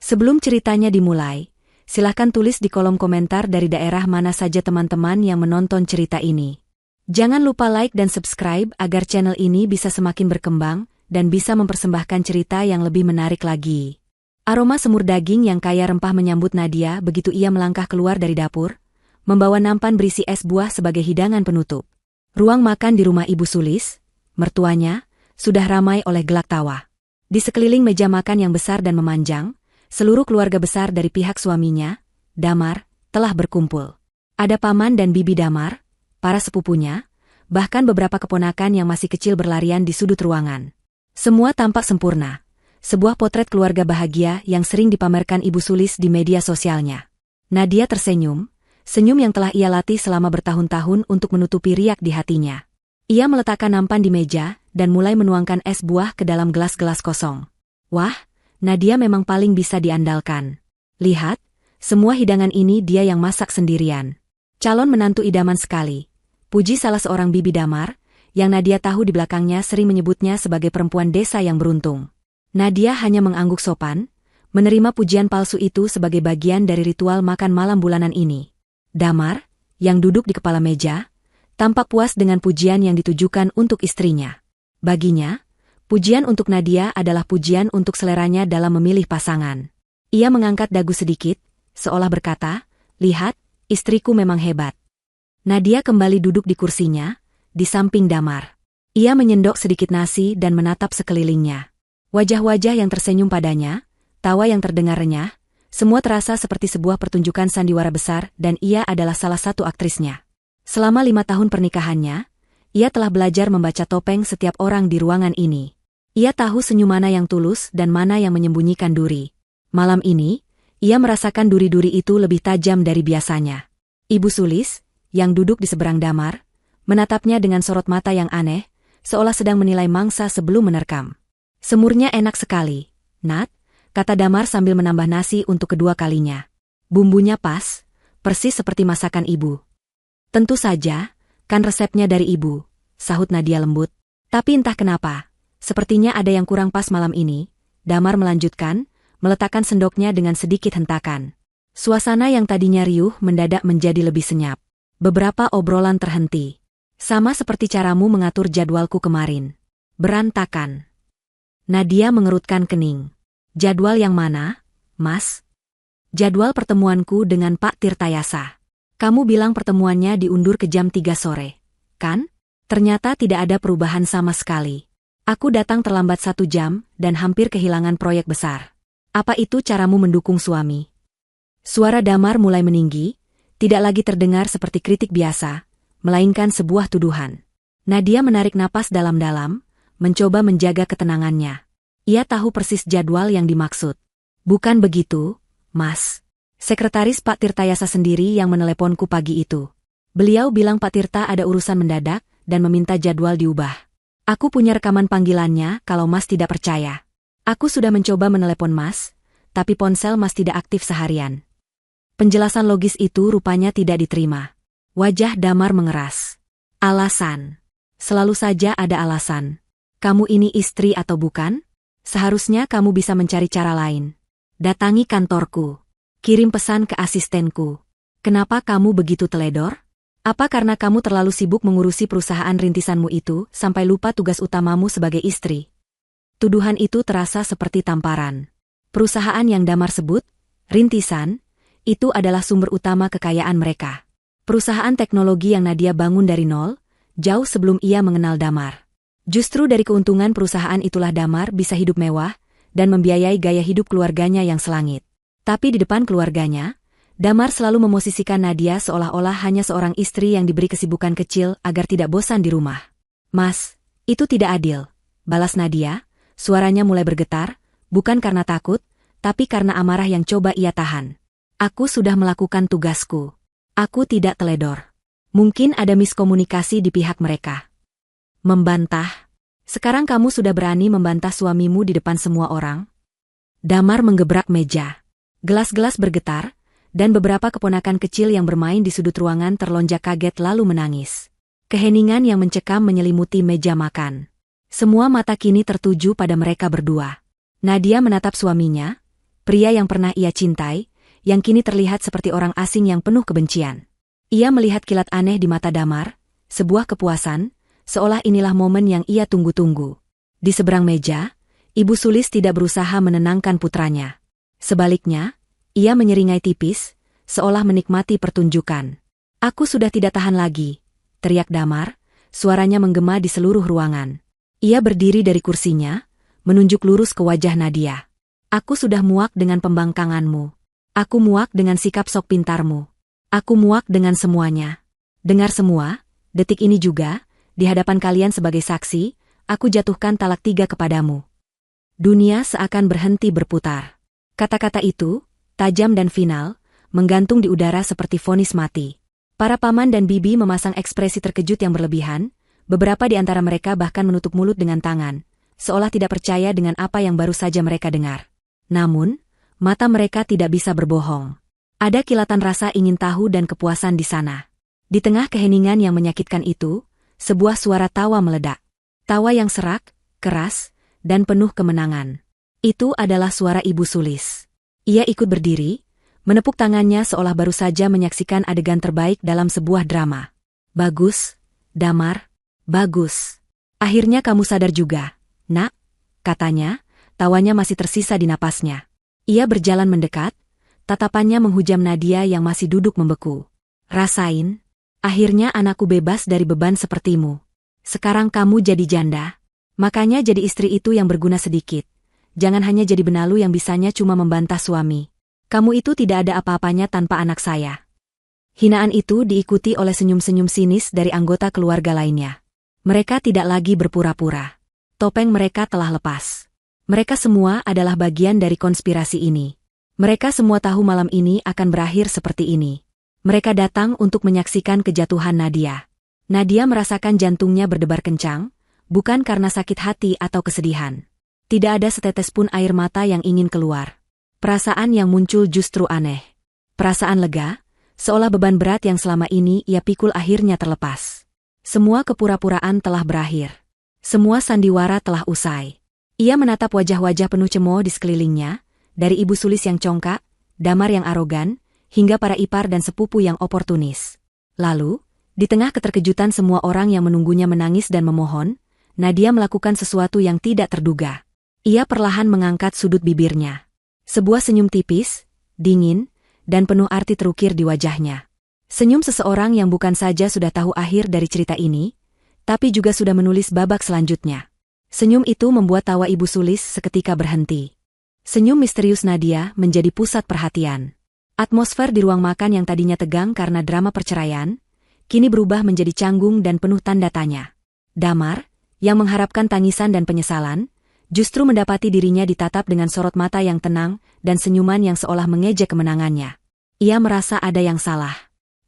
Sebelum ceritanya dimulai, silahkan tulis di kolom komentar dari daerah mana saja teman-teman yang menonton cerita ini. Jangan lupa like dan subscribe agar channel ini bisa semakin berkembang dan bisa mempersembahkan cerita yang lebih menarik lagi. Aroma semur daging yang kaya rempah menyambut Nadia begitu ia melangkah keluar dari dapur, membawa nampan berisi es buah sebagai hidangan penutup. Ruang makan di rumah Ibu Sulis, mertuanya, sudah ramai oleh gelak tawa. Di sekeliling meja makan yang besar dan memanjang, seluruh keluarga besar dari pihak suaminya, Damar, telah berkumpul. Ada paman dan bibi Damar, para sepupunya, bahkan beberapa keponakan yang masih kecil berlarian di sudut ruangan. Semua tampak sempurna. Sebuah potret keluarga bahagia yang sering dipamerkan Ibu Sulis di media sosialnya. Nadia tersenyum, senyum yang telah ia latih selama bertahun-tahun untuk menutupi riak di hatinya. Ia meletakkan nampan di meja dan mulai menuangkan es buah ke dalam gelas-gelas kosong. Wah, Nadia memang paling bisa diandalkan. Lihat, semua hidangan ini dia yang masak sendirian. Calon menantu idaman sekali. Puji salah seorang bibi Damar, yang Nadia tahu di belakangnya sering menyebutnya sebagai perempuan desa yang beruntung. Nadia hanya mengangguk sopan, menerima pujian palsu itu sebagai bagian dari ritual makan malam bulanan ini. Damar, yang duduk di kepala meja, tampak puas dengan pujian yang ditujukan untuk istrinya. Baginya, pujian untuk Nadia adalah pujian untuk seleranya dalam memilih pasangan. Ia mengangkat dagu sedikit, seolah berkata, "Lihat, istriku memang hebat." Nadia kembali duduk di kursinya, di samping Damar. Ia menyendok sedikit nasi dan menatap sekelilingnya. Wajah-wajah yang tersenyum padanya, tawa yang terdengar renyah, semua terasa seperti sebuah pertunjukan sandiwara besar dan ia adalah salah satu aktrisnya. Selama 5 tahun pernikahannya, ia telah belajar membaca topeng setiap orang di ruangan ini. Ia tahu senyum mana yang tulus dan mana yang menyembunyikan duri. Malam ini, ia merasakan duri-duri itu lebih tajam dari biasanya. Ibu Sulis, yang duduk di seberang Damar, menatapnya dengan sorot mata yang aneh, seolah sedang menilai mangsa sebelum menerkam. "Semurnya enak sekali, Nat," kata Damar sambil menambah nasi untuk kedua kalinya. "Bumbunya pas, persis seperti masakan ibu." "Tentu saja, kan resepnya dari ibu," sahut Nadia lembut. "Tapi entah kenapa, sepertinya ada yang kurang pas malam ini," Damar melanjutkan, meletakkan sendoknya dengan sedikit hentakan. Suasana yang tadinya riuh mendadak menjadi lebih senyap. Beberapa obrolan terhenti. "Sama seperti caramu mengatur jadwalku kemarin. Berantakan." Nadia mengerutkan kening. "Jadwal yang mana, Mas?" "Jadwal pertemuanku dengan Pak Tirtayasa. Kamu bilang pertemuannya diundur ke jam 3 sore, kan? Ternyata tidak ada perubahan sama sekali. Aku datang terlambat 1 jam dan hampir kehilangan proyek besar. Apa itu caramu mendukung suami?" Suara Damar mulai meninggi, tidak lagi terdengar seperti kritik biasa, melainkan sebuah tuduhan. Nadia menarik napas dalam-dalam, mencoba menjaga ketenangannya. Ia tahu persis jadwal yang dimaksud. "Bukan begitu, Mas. Sekretaris Pak Tirtayasa sendiri yang meneleponku pagi itu. Beliau bilang Pak Tirta ada urusan mendadak dan meminta jadwal diubah. Aku punya rekaman panggilannya kalau Mas tidak percaya. Aku sudah mencoba menelepon Mas, tapi ponsel Mas tidak aktif seharian." Penjelasan logis itu rupanya tidak diterima. Wajah Damar mengeras. "Alasan? Selalu saja ada alasan. Kamu ini istri atau bukan? Seharusnya kamu bisa mencari cara lain. Datangi kantorku. Kirim pesan ke asistenku. Kenapa kamu begitu teledor? Apa karena kamu terlalu sibuk mengurusi perusahaan rintisanmu itu sampai lupa tugas utamamu sebagai istri?" Tuduhan itu terasa seperti tamparan. Perusahaan yang Damar sebut, rintisan, itu adalah sumber utama kekayaan mereka. Perusahaan teknologi yang Nadia bangun dari nol, jauh sebelum ia mengenal Damar. Justru dari keuntungan perusahaan itulah Damar bisa hidup mewah dan membiayai gaya hidup keluarganya yang selangit. Tapi di depan keluarganya, Damar selalu memosisikan Nadia seolah-olah hanya seorang istri yang diberi kesibukan kecil agar tidak bosan di rumah. "Mas, itu tidak adil," balas Nadia, suaranya mulai bergetar, bukan karena takut, tapi karena amarah yang coba ia tahan. "Aku sudah melakukan tugasku. Aku tidak teledor. Mungkin ada miskomunikasi di pihak mereka." "Membantah? Sekarang kamu sudah berani membantah suamimu di depan semua orang?" Damar menggebrak meja. Gelas-gelas bergetar, dan beberapa keponakan kecil yang bermain di sudut ruangan terlonjak kaget lalu menangis. Keheningan yang mencekam menyelimuti meja makan. Semua mata kini tertuju pada mereka berdua. Nadia menatap suaminya, Pria yang pernah ia cintai, yang kini terlihat seperti orang asing yang penuh kebencian. Ia melihat kilat aneh di mata Damar, sebuah kepuasan, seolah inilah momen yang ia tunggu-tunggu. Di seberang meja, Ibu Sulis tidak berusaha menenangkan putranya. Sebaliknya, ia menyeringai tipis, seolah menikmati pertunjukan. "Aku sudah tidak tahan lagi," teriak Damar, suaranya menggema di seluruh ruangan. Ia berdiri dari kursinya, menunjuk lurus ke wajah Nadia. "Aku sudah muak dengan pembangkanganmu. Aku muak dengan sikap sok pintarmu. Aku muak dengan semuanya. Dengar semua, detik ini juga, di hadapan kalian sebagai saksi, aku jatuhkan talak 3 kepadamu." Dunia seakan berhenti berputar. Kata-kata itu, tajam dan final, menggantung di udara seperti vonis mati. Para paman dan bibi memasang ekspresi terkejut yang berlebihan, beberapa di antara mereka bahkan menutup mulut dengan tangan, seolah tidak percaya dengan apa yang baru saja mereka dengar. Namun, mata mereka tidak bisa berbohong. Ada kilatan rasa ingin tahu dan kepuasan di sana. Di tengah keheningan yang menyakitkan itu, sebuah suara tawa meledak. Tawa yang serak, keras, dan penuh kemenangan. Itu adalah suara Ibu Sulis. Ia ikut berdiri, menepuk tangannya seolah baru saja menyaksikan adegan terbaik dalam sebuah drama. "Bagus, Damar, bagus. Akhirnya kamu sadar juga, Nak," katanya, tawanya masih tersisa di napasnya. Ia berjalan mendekat, tatapannya menghujam Nadia yang masih duduk membeku. "Rasain, akhirnya anakku bebas dari beban sepertimu. Sekarang kamu jadi janda. Makanya jadi istri itu yang berguna sedikit. Jangan hanya jadi benalu yang bisanya cuma membantah suami. Kamu itu tidak ada apa-apanya tanpa anak saya." Hinaan itu diikuti oleh senyum-senyum sinis dari anggota keluarga lainnya. Mereka tidak lagi berpura-pura. Topeng mereka telah lepas. Mereka semua adalah bagian dari konspirasi ini. Mereka semua tahu malam ini akan berakhir seperti ini. Mereka datang untuk menyaksikan kejatuhan Nadia. Nadia merasakan jantungnya berdebar kencang, bukan karena sakit hati atau kesedihan. Tidak ada setetes pun air mata yang ingin keluar. Perasaan yang muncul justru aneh. Perasaan lega, seolah beban berat yang selama ini ia pikul akhirnya terlepas. Semua kepura-puraan telah berakhir. Semua sandiwara telah usai. Ia menatap wajah-wajah penuh cemooh di sekelilingnya, dari Ibu Sulis yang congkak, Damar yang arogan, hingga para ipar dan sepupu yang oportunis. Lalu, di tengah keterkejutan semua orang yang menunggunya menangis dan memohon, Nadia melakukan sesuatu yang tidak terduga. Ia perlahan mengangkat sudut bibirnya. Sebuah senyum tipis, dingin, dan penuh arti terukir di wajahnya. Senyum seseorang yang bukan saja sudah tahu akhir dari cerita ini, tapi juga sudah menulis babak selanjutnya. Senyum itu membuat tawa Ibu Sulis seketika berhenti. Senyum misterius Nadia menjadi pusat perhatian. Atmosfer di ruang makan yang tadinya tegang karena drama perceraian, kini berubah menjadi canggung dan penuh tanda tanya. Damar, yang mengharapkan tangisan dan penyesalan, justru mendapati dirinya ditatap dengan sorot mata yang tenang dan senyuman yang seolah mengejek kemenangannya. Ia merasa ada yang salah.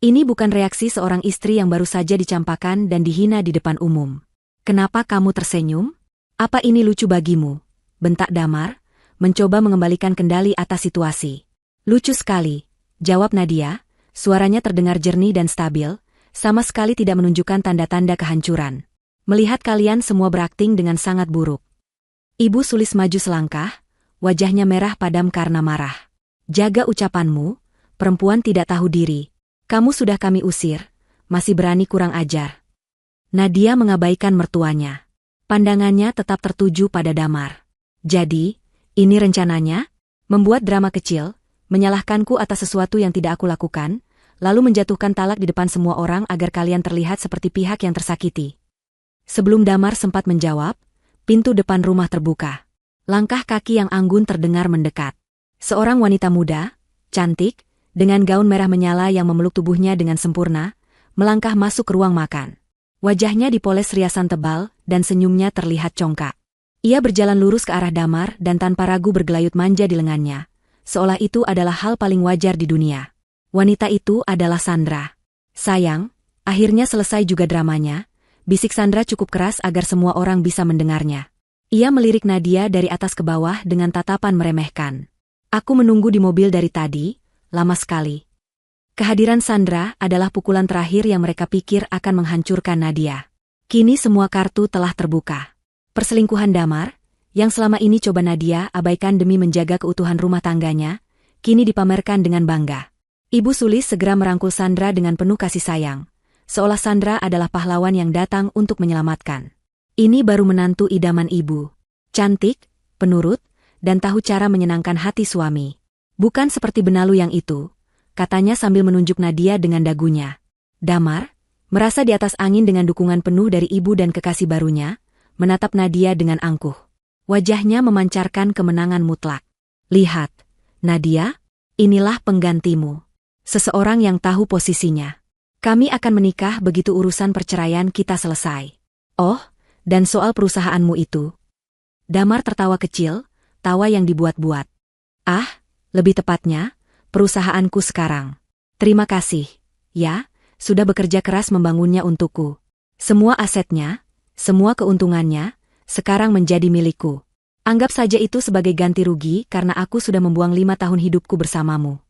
Ini bukan reaksi seorang istri yang baru saja dicampakan dan dihina di depan umum. "Kenapa kamu tersenyum? Apa ini lucu bagimu?" bentak Damar, mencoba mengembalikan kendali atas situasi. "Lucu sekali," jawab Nadia, suaranya terdengar jernih dan stabil, sama sekali tidak menunjukkan tanda-tanda kehancuran. "Melihat kalian semua berakting dengan sangat buruk." Ibu Sulis maju selangkah, wajahnya merah padam karena marah. "Jaga ucapanmu, perempuan tidak tahu diri. Kamu sudah kami usir, masih berani kurang ajar." Nadia mengabaikan mertuanya. Pandangannya tetap tertuju pada Damar. "Jadi, ini rencananya? Membuat drama kecil, menyalahkanku atas sesuatu yang tidak aku lakukan, lalu menjatuhkan talak di depan semua orang agar kalian terlihat seperti pihak yang tersakiti." Sebelum Damar sempat menjawab, pintu depan rumah terbuka. Langkah kaki yang anggun terdengar mendekat. Seorang wanita muda, cantik, dengan gaun merah menyala yang memeluk tubuhnya dengan sempurna, melangkah masuk ke ruang makan. Wajahnya dipoles riasan tebal dan senyumnya terlihat congkak. Ia berjalan lurus ke arah Damar dan tanpa ragu bergelayut manja di lengannya, seolah itu adalah hal paling wajar di dunia. Wanita itu adalah Sandra. "Sayang, akhirnya selesai juga dramanya," bisik Sandra cukup keras agar semua orang bisa mendengarnya. Ia melirik Nadia dari atas ke bawah dengan tatapan meremehkan. "Aku menunggu di mobil dari tadi, lama sekali." Kehadiran Sandra adalah pukulan terakhir yang mereka pikir akan menghancurkan Nadia. Kini semua kartu telah terbuka. Perselingkuhan Damar, yang selama ini coba Nadia abaikan demi menjaga keutuhan rumah tangganya, kini dipamerkan dengan bangga. Ibu Sulis segera merangkul Sandra dengan penuh kasih sayang, seolah Sandra adalah pahlawan yang datang untuk menyelamatkan. Ini baru menantu idaman ibu. Cantik, penurut, dan tahu cara menyenangkan hati suami. Bukan seperti benalu yang itu, katanya sambil menunjuk Nadia dengan dagunya. Damar, merasa di atas angin dengan dukungan penuh dari ibu dan kekasih barunya, menatap Nadia dengan angkuh. Wajahnya memancarkan kemenangan mutlak. Lihat, Nadia, inilah penggantimu. Seseorang yang tahu posisinya. Kami akan menikah begitu urusan perceraian kita selesai. Oh, dan soal perusahaanmu itu. Damar tertawa kecil, tawa yang dibuat-buat. Ah, lebih tepatnya, perusahaanku sekarang. Terima kasih, ya, sudah bekerja keras membangunnya untukku. Semua asetnya, semua keuntungannya, sekarang menjadi milikku. Anggap saja itu sebagai ganti rugi karena aku sudah membuang 5 tahun hidupku bersamamu.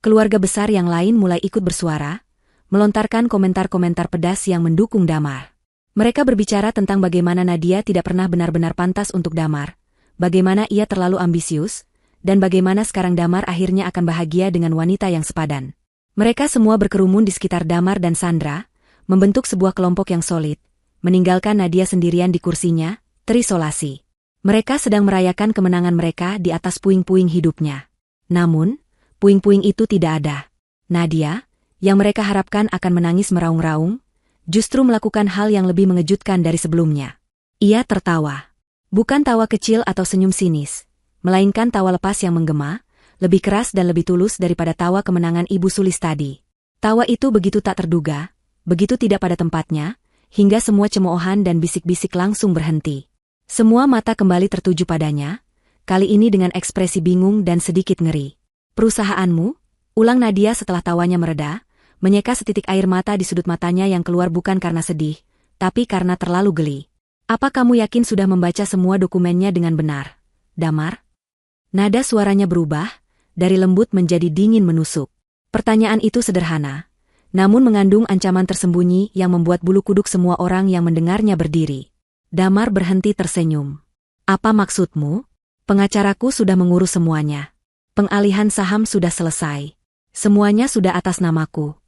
Keluarga besar yang lain mulai ikut bersuara, melontarkan komentar-komentar pedas yang mendukung Damar. Mereka berbicara tentang bagaimana Nadia tidak pernah benar-benar pantas untuk Damar, bagaimana ia terlalu ambisius, dan bagaimana sekarang Damar akhirnya akan bahagia dengan wanita yang sepadan. Mereka semua berkerumun di sekitar Damar dan Sandra, membentuk sebuah kelompok yang solid, meninggalkan Nadia sendirian di kursinya, terisolasi. Mereka sedang merayakan kemenangan mereka di atas puing-puing hidupnya. Namun, puing-puing itu tidak ada. Nadia, yang mereka harapkan akan menangis meraung-raung, justru melakukan hal yang lebih mengejutkan dari sebelumnya. Ia tertawa. Bukan tawa kecil atau senyum sinis, melainkan tawa lepas yang menggema, lebih keras dan lebih tulus daripada tawa kemenangan Ibu Sulis tadi. Tawa itu begitu tak terduga, begitu tidak pada tempatnya, hingga semua cemoohan dan bisik-bisik langsung berhenti. Semua mata kembali tertuju padanya, kali ini dengan ekspresi bingung dan sedikit ngeri. Perusahaanmu? Ulang Nadia setelah tawanya mereda, menyeka setitik air mata di sudut matanya yang keluar bukan karena sedih, tapi karena terlalu geli. Apa kamu yakin sudah membaca semua dokumennya dengan benar, Damar? Nada suaranya berubah, dari lembut menjadi dingin menusuk. Pertanyaan itu sederhana, namun mengandung ancaman tersembunyi yang membuat bulu kuduk semua orang yang mendengarnya berdiri. Damar berhenti tersenyum. Apa maksudmu? Pengacaraku sudah mengurus semuanya. Pengalihan saham sudah selesai. Semuanya sudah atas namaku.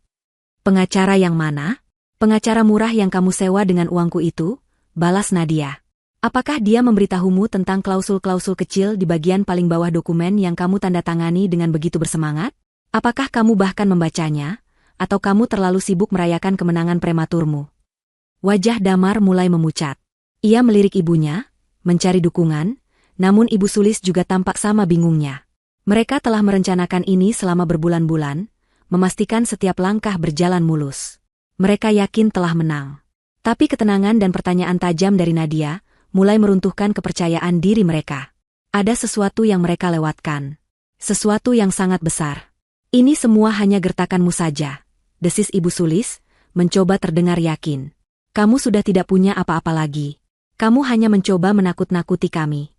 Pengacara yang mana? Pengacara murah yang kamu sewa dengan uangku itu? Balas Nadia. Apakah dia memberitahumu tentang klausul-klausul kecil di bagian paling bawah dokumen yang kamu tanda tangani dengan begitu bersemangat? Apakah kamu bahkan membacanya? Atau kamu terlalu sibuk merayakan kemenangan prematurmu? Wajah Damar mulai memucat. Ia melirik ibunya, mencari dukungan, namun Ibu Sulis juga tampak sama bingungnya. Mereka telah merencanakan ini selama berbulan-bulan, memastikan setiap langkah berjalan mulus. Mereka yakin telah menang. Tapi ketenangan dan pertanyaan tajam dari Nadia mulai meruntuhkan kepercayaan diri mereka. Ada sesuatu yang mereka lewatkan. Sesuatu yang sangat besar. Ini semua hanya gertakanmu saja, desis Ibu Sulis, mencoba terdengar yakin. Kamu sudah tidak punya apa-apa lagi. Kamu hanya mencoba menakut-nakuti kami.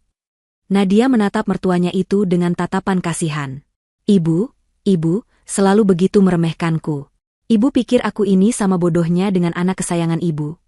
Nadia menatap mertuanya itu dengan tatapan kasihan. Ibu, selalu begitu meremehkanku. Ibu pikir aku ini sama bodohnya dengan anak kesayangan ibu.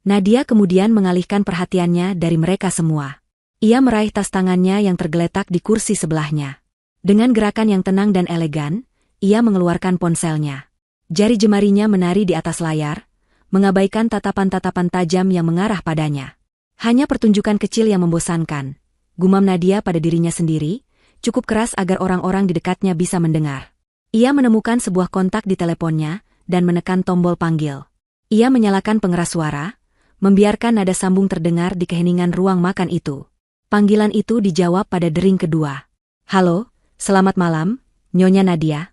Nadia kemudian mengalihkan perhatiannya dari mereka semua. Ia meraih tas tangannya yang tergeletak di kursi sebelahnya. Dengan gerakan yang tenang dan elegan, ia mengeluarkan ponselnya. Jari jemarinya menari di atas layar, mengabaikan tatapan-tatapan tajam yang mengarah padanya. Hanya pertunjukan kecil yang membosankan, gumam Nadia pada dirinya sendiri, cukup keras agar orang-orang di dekatnya bisa mendengar. Ia menemukan sebuah kontak di teleponnya dan menekan tombol panggil. Ia menyalakan pengeras suara, membiarkan nada sambung terdengar di keheningan ruang makan itu. Panggilan itu dijawab pada dering kedua. Halo, selamat malam, Nyonya Nadia.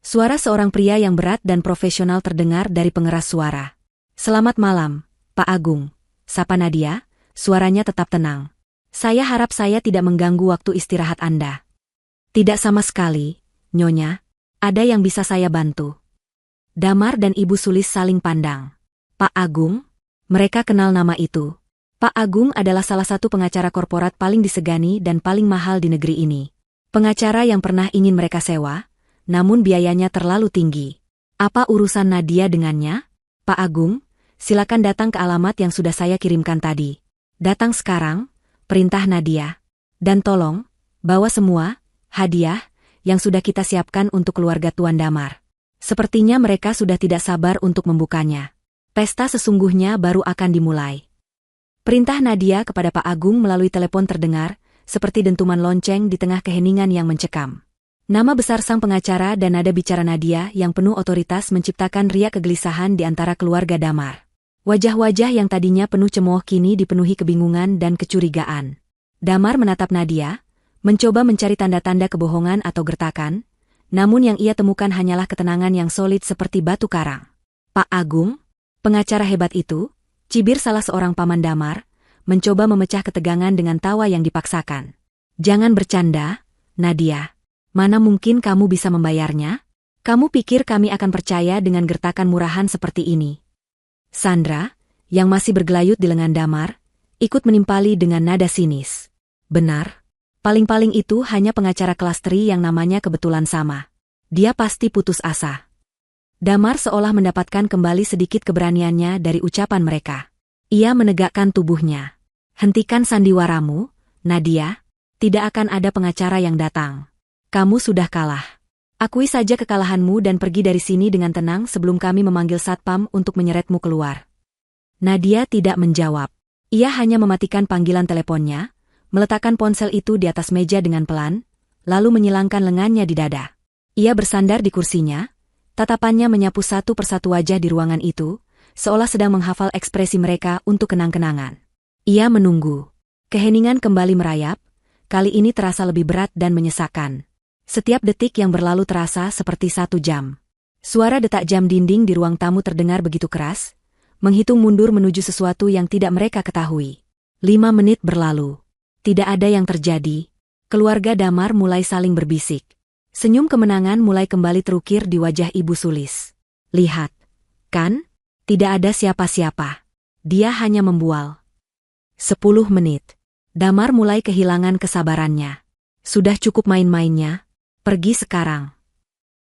Suara seorang pria yang berat dan profesional terdengar dari pengeras suara. Selamat malam, Pak Agung, sapa Nadia. Suaranya tetap tenang. Saya harap saya tidak mengganggu waktu istirahat Anda. Tidak sama sekali, Nyonya. Ada yang bisa saya bantu. Damar dan Ibu Sulis saling pandang. Pak Agung? Mereka kenal nama itu. Pak Agung adalah salah satu pengacara korporat paling disegani dan paling mahal di negeri ini. Pengacara yang pernah ingin mereka sewa, namun biayanya terlalu tinggi. Apa urusan Nadia dengannya? Pak Agung, silakan datang ke alamat yang sudah saya kirimkan tadi. Datang sekarang, perintah Nadia. Dan tolong, bawa semua hadiah yang sudah kita siapkan untuk keluarga Tuan Damar. Sepertinya mereka sudah tidak sabar untuk membukanya. Pesta sesungguhnya baru akan dimulai. Perintah Nadia kepada Pak Agung melalui telepon terdengar, seperti dentuman lonceng di tengah keheningan yang mencekam. Nama besar sang pengacara dan nada bicara Nadia yang penuh otoritas menciptakan riak kegelisahan di antara keluarga Damar. Wajah-wajah yang tadinya penuh cemooh kini dipenuhi kebingungan dan kecurigaan. Damar menatap Nadia, mencoba mencari tanda-tanda kebohongan atau gertakan, namun yang ia temukan hanyalah ketenangan yang solid seperti batu karang. Pak Agung, pengacara hebat itu, cibir salah seorang paman Damar, mencoba memecah ketegangan dengan tawa yang dipaksakan. Jangan bercanda, Nadia. Mana mungkin kamu bisa membayarnya? Kamu pikir kami akan percaya dengan gertakan murahan seperti ini? Sandra, yang masih bergelayut di lengan Damar, ikut menimpali dengan nada sinis. Benar. Paling-paling itu hanya pengacara kelas tri yang namanya kebetulan sama. Dia pasti putus asa. Damar seolah mendapatkan kembali sedikit keberaniannya dari ucapan mereka. Ia menegakkan tubuhnya. Hentikan sandiwaramu, Nadia. Tidak akan ada pengacara yang datang. Kamu sudah kalah. Akui saja kekalahanmu dan pergi dari sini dengan tenang sebelum kami memanggil satpam untuk menyeretmu keluar. Nadia tidak menjawab. Ia hanya mematikan panggilan teleponnya, meletakkan ponsel itu di atas meja dengan pelan, lalu menyilangkan lengannya di dada. Ia bersandar di kursinya, tatapannya menyapu satu persatu wajah di ruangan itu, seolah sedang menghafal ekspresi mereka untuk kenang-kenangan. Ia menunggu. Keheningan kembali merayap, kali ini terasa lebih berat dan menyesakkan. Setiap detik yang berlalu terasa seperti 1 jam. Suara detak jam dinding di ruang tamu terdengar begitu keras, menghitung mundur menuju sesuatu yang tidak mereka ketahui. 5 menit berlalu. Tidak ada yang terjadi. Keluarga Damar mulai saling berbisik. Senyum kemenangan mulai kembali terukir di wajah Ibu Sulis. Lihat, kan? Tidak ada siapa-siapa. Dia hanya membual. 10 menit. Damar mulai kehilangan kesabarannya. Sudah cukup main-mainnya. Pergi sekarang.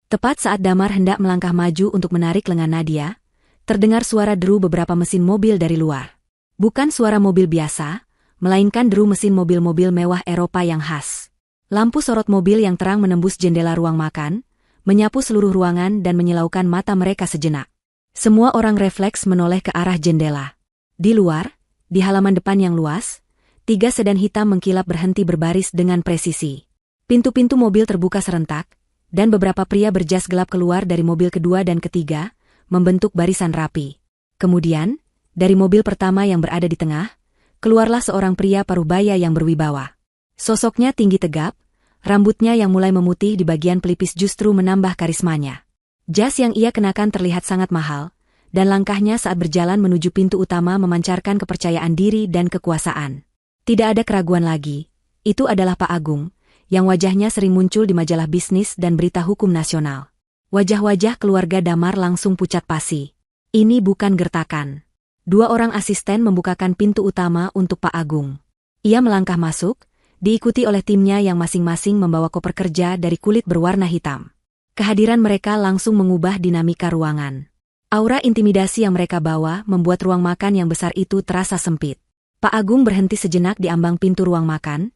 Tepat saat Damar hendak melangkah maju untuk menarik lengan Nadia, terdengar suara deru beberapa mesin mobil dari luar. Bukan suara mobil biasa, melainkan deru mesin mobil-mobil mewah Eropa yang khas. Lampu sorot mobil yang terang menembus jendela ruang makan, menyapu seluruh ruangan dan menyilaukan mata mereka sejenak. Semua orang refleks menoleh ke arah jendela. Di luar, di halaman depan yang luas, 3 sedan hitam mengkilap berhenti berbaris dengan presisi. Pintu-pintu mobil terbuka serentak, dan beberapa pria berjas gelap keluar dari mobil kedua dan ketiga, membentuk barisan rapi. Kemudian, dari mobil pertama yang berada di tengah, keluarlah seorang pria paruh-baya yang berwibawa. Sosoknya tinggi tegap, rambutnya yang mulai memutih di bagian pelipis justru menambah karismanya. Jas yang ia kenakan terlihat sangat mahal, dan langkahnya saat berjalan menuju pintu utama memancarkan kepercayaan diri dan kekuasaan. Tidak ada keraguan lagi, itu adalah Pak Agung, yang wajahnya sering muncul di majalah bisnis dan berita hukum nasional. Wajah-wajah keluarga Damar langsung pucat pasi. Ini bukan gertakan. 2 orang asisten membukakan pintu utama untuk Pak Agung. Ia melangkah masuk, diikuti oleh timnya yang masing-masing membawa koper kerja dari kulit berwarna hitam. Kehadiran mereka langsung mengubah dinamika ruangan. Aura intimidasi yang mereka bawa membuat ruang makan yang besar itu terasa sempit. Pak Agung berhenti sejenak di ambang pintu ruang makan,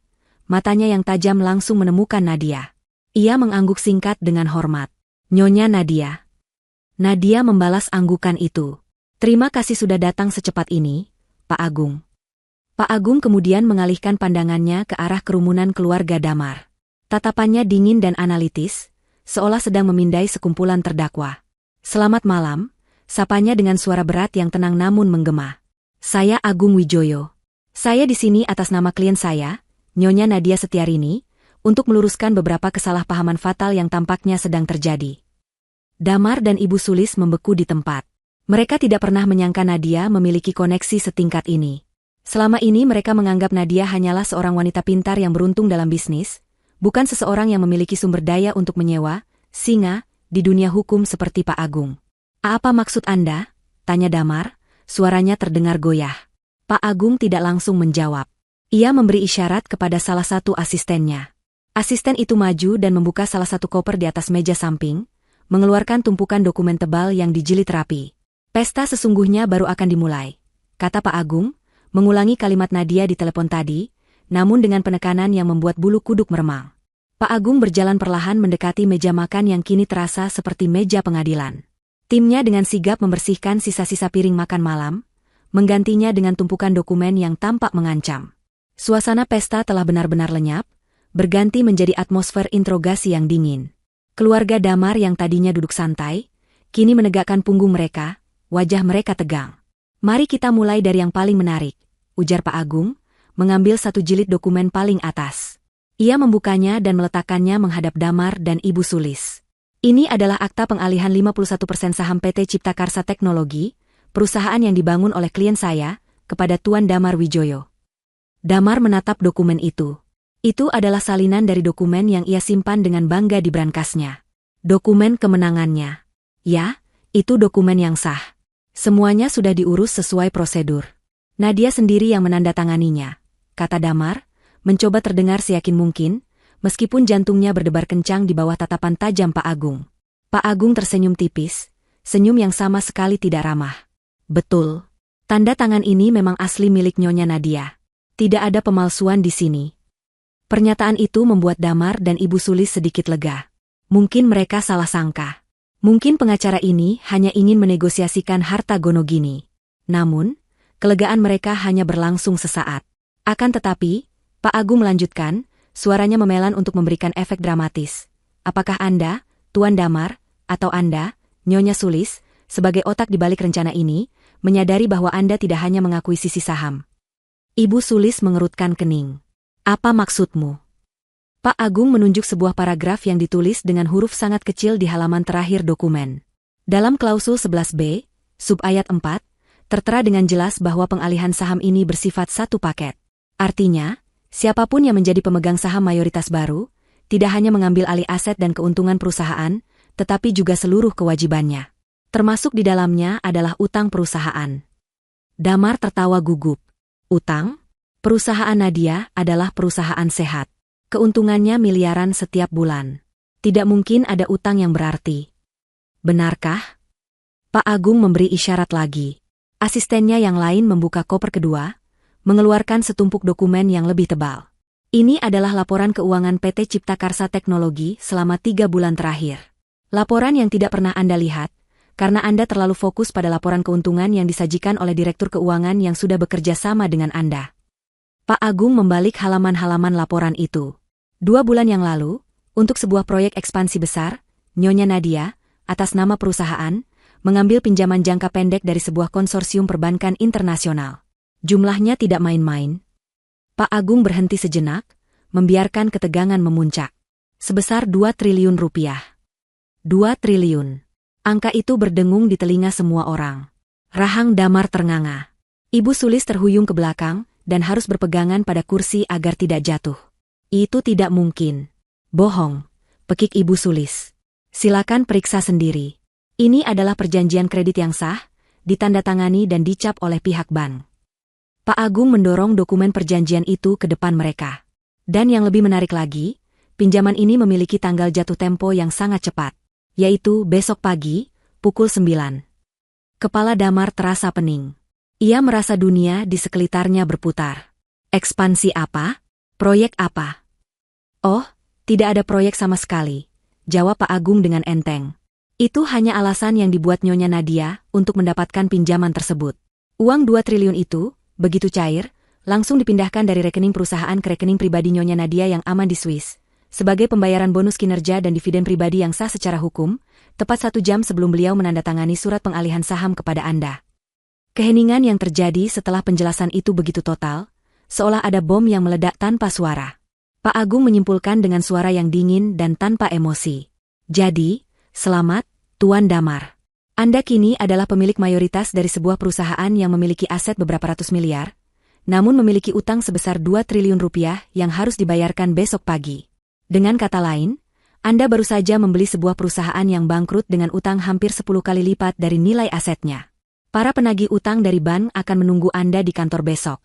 matanya yang tajam langsung menemukan Nadia. Ia mengangguk singkat dengan hormat. Nyonya Nadia. Nadia membalas anggukan itu. Terima kasih sudah datang secepat ini, Pak Agung. Pak Agung kemudian mengalihkan pandangannya ke arah kerumunan keluarga Damar. Tatapannya dingin dan analitis, seolah sedang memindai sekumpulan terdakwa. Selamat malam, sapanya dengan suara berat yang tenang namun menggema. Saya Agung Wijoyo. Saya di sini atas nama klien saya, Nyonya Nadia Setiarini, untuk meluruskan beberapa kesalahpahaman fatal yang tampaknya sedang terjadi. Damar dan Ibu Sulis membeku di tempat. Mereka tidak pernah menyangka Nadia memiliki koneksi setingkat ini. Selama ini mereka menganggap Nadia hanyalah seorang wanita pintar yang beruntung dalam bisnis, bukan seseorang yang memiliki sumber daya untuk menyewa, singa, di dunia hukum seperti Pak Agung. Apa maksud Anda? Tanya Damar, suaranya terdengar goyah. Pak Agung tidak langsung menjawab. Ia memberi isyarat kepada salah satu asistennya. Asisten itu maju dan membuka salah satu koper di atas meja samping, mengeluarkan tumpukan dokumen tebal yang dijilid rapi. Pesta sesungguhnya baru akan dimulai, kata Pak Agung, mengulangi kalimat Nadia di telepon tadi, namun dengan penekanan yang membuat bulu kuduk meremang. Pak Agung berjalan perlahan mendekati meja makan yang kini terasa seperti meja pengadilan. Timnya dengan sigap membersihkan sisa-sisa piring makan malam, menggantinya dengan tumpukan dokumen yang tampak mengancam. Suasana pesta telah benar-benar lenyap, berganti menjadi atmosfer interogasi yang dingin. Keluarga Damar yang tadinya duduk santai, kini menegakkan punggung mereka, wajah mereka tegang. "Mari kita mulai dari yang paling menarik," ujar Pak Agung, mengambil satu jilid dokumen paling atas. Ia membukanya dan meletakkannya menghadap Damar dan Ibu Sulis. "Ini adalah akta pengalihan 51% saham PT Cipta Karsa Teknologi, perusahaan yang dibangun oleh klien saya, kepada Tuan Damar Wijoyo." Damar menatap dokumen itu. Itu adalah salinan dari dokumen yang ia simpan dengan bangga di brankasnya. Dokumen kemenangannya. Ya, itu dokumen yang sah. Semuanya sudah diurus sesuai prosedur. Nadia sendiri yang menandatanganinya, kata Damar, mencoba terdengar seyakin mungkin, meskipun jantungnya berdebar kencang di bawah tatapan tajam Pak Agung. Pak Agung tersenyum tipis, senyum yang sama sekali tidak ramah. "Betul. Tanda tangan ini memang asli milik Nyonya Nadia. Tidak ada pemalsuan di sini." Pernyataan itu membuat Damar dan Ibu Sulis sedikit lega. Mungkin mereka salah sangka. Mungkin pengacara ini hanya ingin menegosiasikan harta Gonogini. Namun, kelegaan mereka hanya berlangsung sesaat. Akan tetapi, Pak Agung melanjutkan, suaranya memelan untuk memberikan efek dramatis. "Apakah Anda, Tuan Damar, atau Anda, Nyonya Sulis, sebagai otak di balik rencana ini, menyadari bahwa Anda tidak hanya mengakui sisi saham?" Ibu Sulis mengerutkan kening. "Apa maksudmu?" Pak Agung menunjuk sebuah paragraf yang ditulis dengan huruf sangat kecil di halaman terakhir dokumen. Dalam klausul 11B, sub-ayat 4, tertera dengan jelas bahwa pengalihan saham ini bersifat satu paket. Artinya, siapapun yang menjadi pemegang saham mayoritas baru, tidak hanya mengambil alih aset dan keuntungan perusahaan, tetapi juga seluruh kewajibannya. Termasuk di dalamnya adalah utang perusahaan. Damar tertawa gugup. "Utang? Perusahaan Nadia adalah perusahaan sehat. Keuntungannya miliaran setiap bulan. Tidak mungkin ada utang yang berarti." "Benarkah?" Pak Agung memberi isyarat lagi. Asistennya yang lain membuka koper kedua, mengeluarkan setumpuk dokumen yang lebih tebal. "Ini adalah laporan keuangan PT Cipta Karsa Teknologi selama 3 bulan terakhir. Laporan yang tidak pernah Anda lihat, karena Anda terlalu fokus pada laporan keuntungan yang disajikan oleh Direktur Keuangan yang sudah bekerja sama dengan Anda." Pak Agung membalik halaman-halaman laporan itu. 2 bulan yang lalu, untuk sebuah proyek ekspansi besar, Nyonya Nadia, atas nama perusahaan, mengambil pinjaman jangka pendek dari sebuah konsorsium perbankan internasional. Jumlahnya tidak main-main. Pak Agung berhenti sejenak, membiarkan ketegangan memuncak. Sebesar 2 triliun rupiah. 2 triliun. Angka itu berdengung di telinga semua orang. Rahang Damar ternganga. Ibu Sulis terhuyung ke belakang, dan harus berpegangan pada kursi agar tidak jatuh. "Itu tidak mungkin." "Bohong," pekik Ibu Sulis. "Silakan periksa sendiri. Ini adalah perjanjian kredit yang sah, ditandatangani dan dicap oleh pihak bank." Pak Agung mendorong dokumen perjanjian itu ke depan mereka. Dan yang lebih menarik lagi, pinjaman ini memiliki tanggal jatuh tempo yang sangat cepat, yaitu besok pagi, pukul 9. Kepala Damar terasa pening. Ia merasa dunia di sekelitarnya berputar. "Ekspansi apa? Proyek apa?" "Oh, tidak ada proyek sama sekali," jawab Pak Agung dengan enteng. "Itu hanya alasan yang dibuat Nyonya Nadia untuk mendapatkan pinjaman tersebut. Uang 2 triliun itu, begitu cair, langsung dipindahkan dari rekening perusahaan ke rekening pribadi Nyonya Nadia yang aman di Swiss, sebagai pembayaran bonus kinerja dan dividen pribadi yang sah secara hukum, tepat 1 jam sebelum beliau menandatangani surat pengalihan saham kepada Anda." Keheningan yang terjadi setelah penjelasan itu begitu total, seolah ada bom yang meledak tanpa suara. Pak Agung menyimpulkan dengan suara yang dingin dan tanpa emosi. "Jadi, selamat, Tuan Damar. Anda kini adalah pemilik mayoritas dari sebuah perusahaan yang memiliki aset beberapa ratus miliar, namun memiliki utang sebesar 2 triliun rupiah yang harus dibayarkan besok pagi. Dengan kata lain, Anda baru saja membeli sebuah perusahaan yang bangkrut dengan utang hampir 10 kali lipat dari nilai asetnya. Para penagih utang dari bank akan menunggu Anda di kantor besok."